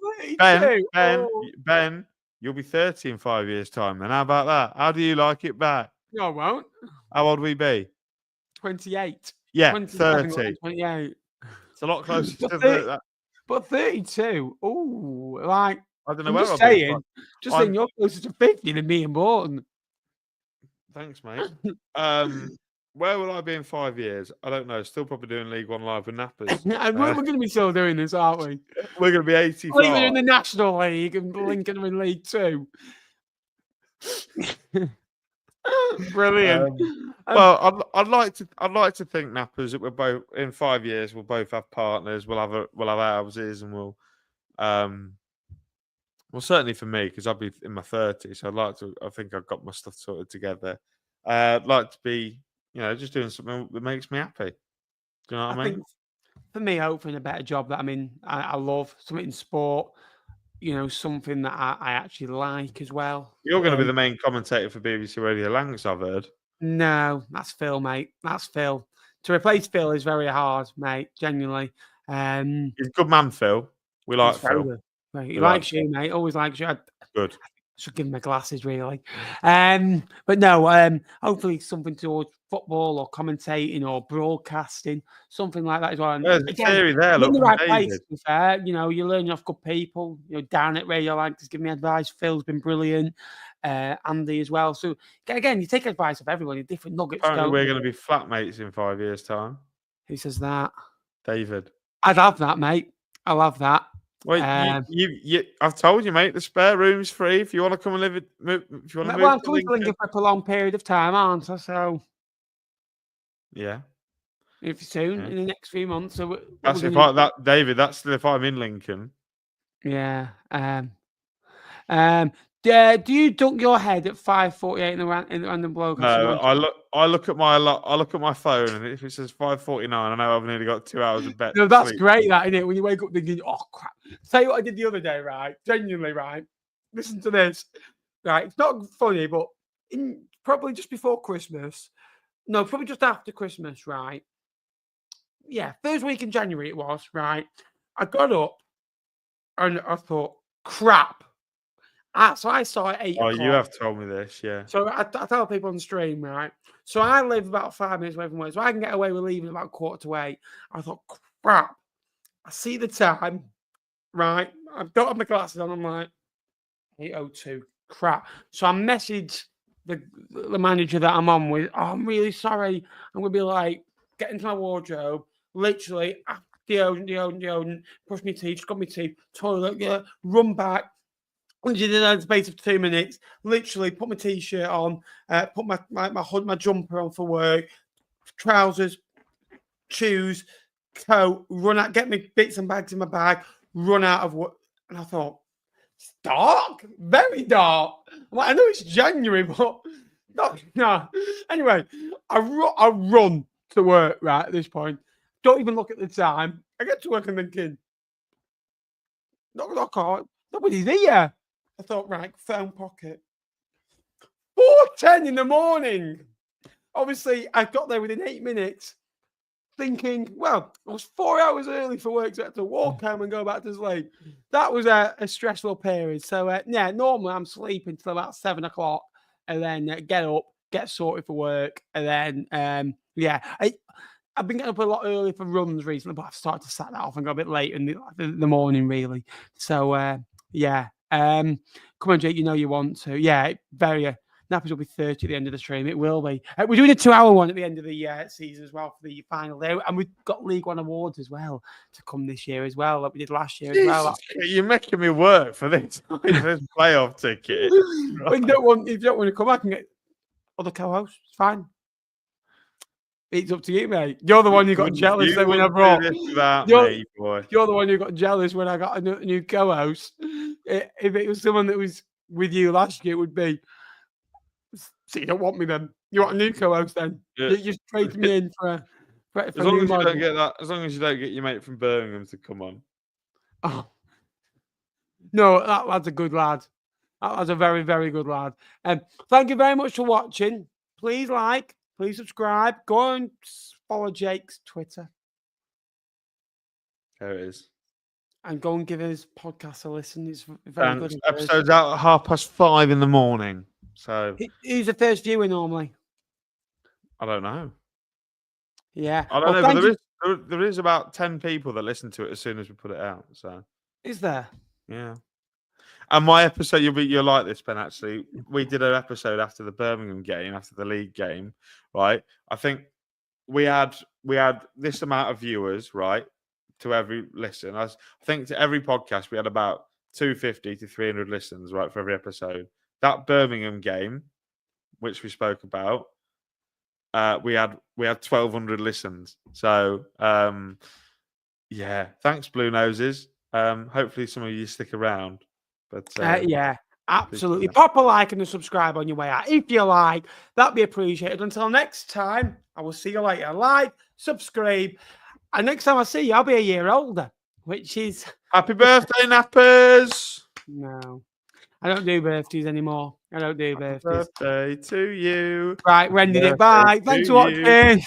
32, Ben, you'll be 30 in 5 years' time. Then how about that? How do you like it back? No, I won't. How old will we be? 28. Yeah, 30. 28. It's a lot closer to 30, that. But 32. Oh, like I don't know I'm where just I'll be. saying. Just saying, you're closer to 50 than me and Morton. Thanks, mate. Where will I be in 5 years? I don't know. Still probably doing League One live with Nappers. And we're going to be still doing this, aren't we? We're going to be 85. We're in the National League and Lincoln are in League Two. Brilliant. Well, I'd like to think Nappers that we're both in 5 years. We'll both have partners. We'll have houses, and we'll certainly for me because I'll be in my 30s. So I think I've got my stuff sorted together. I'd like to be, just doing something that makes me happy. Do you know what I mean? Think for me, hopefully in a better job that I love something in sport. Something that I actually like as well. You're going to be the main commentator for BBC Radio Lancs, I've heard. No, that's Phil, mate. That's Phil. To replace Phil is very hard, mate. Genuinely. He's a good man, Phil. We like Phil. He likes you, mate. Always likes you. Good. Should give him my glasses, really. But no, hopefully something towards football or commentating or broadcasting, something like that as well. There's a theory there. Look, in the right place, to be fair. You're learning off good people. Dan at Radio Lancs has given me advice. Phil's been brilliant. Andy as well. So again, you take advice of everyone. Different nuggets. Apparently, we're going to be flatmates in 5 years' time. Who says that? David. I'd have that, mate. I'll have that. Well, I've told you, mate. The spare room's free if you want to come and live it. If you want to move. Well, I'm coming to Lincoln for a long period of time, aren't I? So yeah, if soon in the next few months. So that's David. That's still if I'm in Lincoln. Yeah. Do you dunk your head at 5:48 in the random bloke? No, I look at my phone, and if it says 5:49, I know I've nearly got 2 hours of bed. No, that's great, that isn't it? When you wake up thinking, "Oh crap!" Tell you what I did the other day, right? Genuinely, right? Listen to this, right? It's not funny, but probably just before Christmas. No, probably just after Christmas, right? Yeah, first week in January it was, right? I got up and I thought, crap. So I saw at 8 o'clock. You have told me this, yeah. So I tell people on the stream, right? So I live about 5 minutes away from work, so I can get away with leaving about 7:45. I thought, crap. I see the time, right? I've got my glasses on. I'm like, 8:02. Crap. So I messaged the manager that I'm on with. Oh, I'm really sorry. I'm gonna be like, get into my wardrobe. Literally, deodorant, brush my teeth, scrub my teeth, toilet, run back. And did it in the space of 2 minutes. Literally put my t-shirt on, put my jumper on for work, trousers, shoes, coat, run out, get my bits and bags in my bag, run out of work. And I thought, it's dark, very dark. I'm like, I know it's January, but no. Anyway, I run to work right at this point. Don't even look at the time. I get to work and thinking, knock, nobody's here. I thought, right, phone pocket. 4:10 in the morning. Obviously, I got there within 8 minutes, thinking, well, I was 4 hours early for work, so I had to walk home and go back to sleep. That was a stressful period. So, yeah, normally I'm sleeping till about 7 o'clock and then get up, get sorted for work. And then, yeah, I've been getting up a lot early for runs recently, but I've started to set that off and go a bit late in the morning, really. So, yeah. Come on, Jake, you know you want to. Yeah, very... Nappers will be 30 at the end of the stream. It will be. We're doing a 2-hour one at the end of the season as well for the final day. And we've got League One awards as well to come this year as well, like we did last year as well. You're making me work for this playoff ticket. If you don't want to come back and get other co-hosts, it's fine. It's up to you, mate. You're the one who got jealous when I brought. You're the one who got jealous when I got a new co-host. If it was someone that was with you last year, it would be. So you don't want me then? You want a new co-host then? Yeah. You just trade me in for as long as you don't get that. As long as you don't get your mate from Birmingham to come on. Oh no, that lad's a good lad. That lad's a very, very good lad. Thank you very much for watching. Please like, please subscribe. Go and follow Jake's Twitter. There it is. And go and give his podcast a listen. It's very good. Episode's out at 5:30 in the morning. So who's the first viewer normally? I don't know. Yeah, I don't know. But there is about 10 people that listen to it as soon as we put it out. So is there? Yeah. And my episode, you'll like this, Ben. Actually, we did an episode after the Birmingham game, after the league game, right? I think we had this amount of viewers, right, to every listen. I think to every podcast we had about 250 to 300 listens, right, for every episode. That Birmingham game, which we spoke about, we had 1,200 listens. So, yeah, thanks, Blue Noses. Hopefully, some of you stick around. But yeah, absolutely. Pop a like and a subscribe on your way out if you like. That'd be appreciated. Until next time, I will see you later. Like, subscribe, and next time I see you, I'll be a year older, which is happy birthday, Nappers. No. I don't do birthdays anymore. I don't do birthdays. Happy birthday to you. Right, we ended it. Bye. Thanks for watching.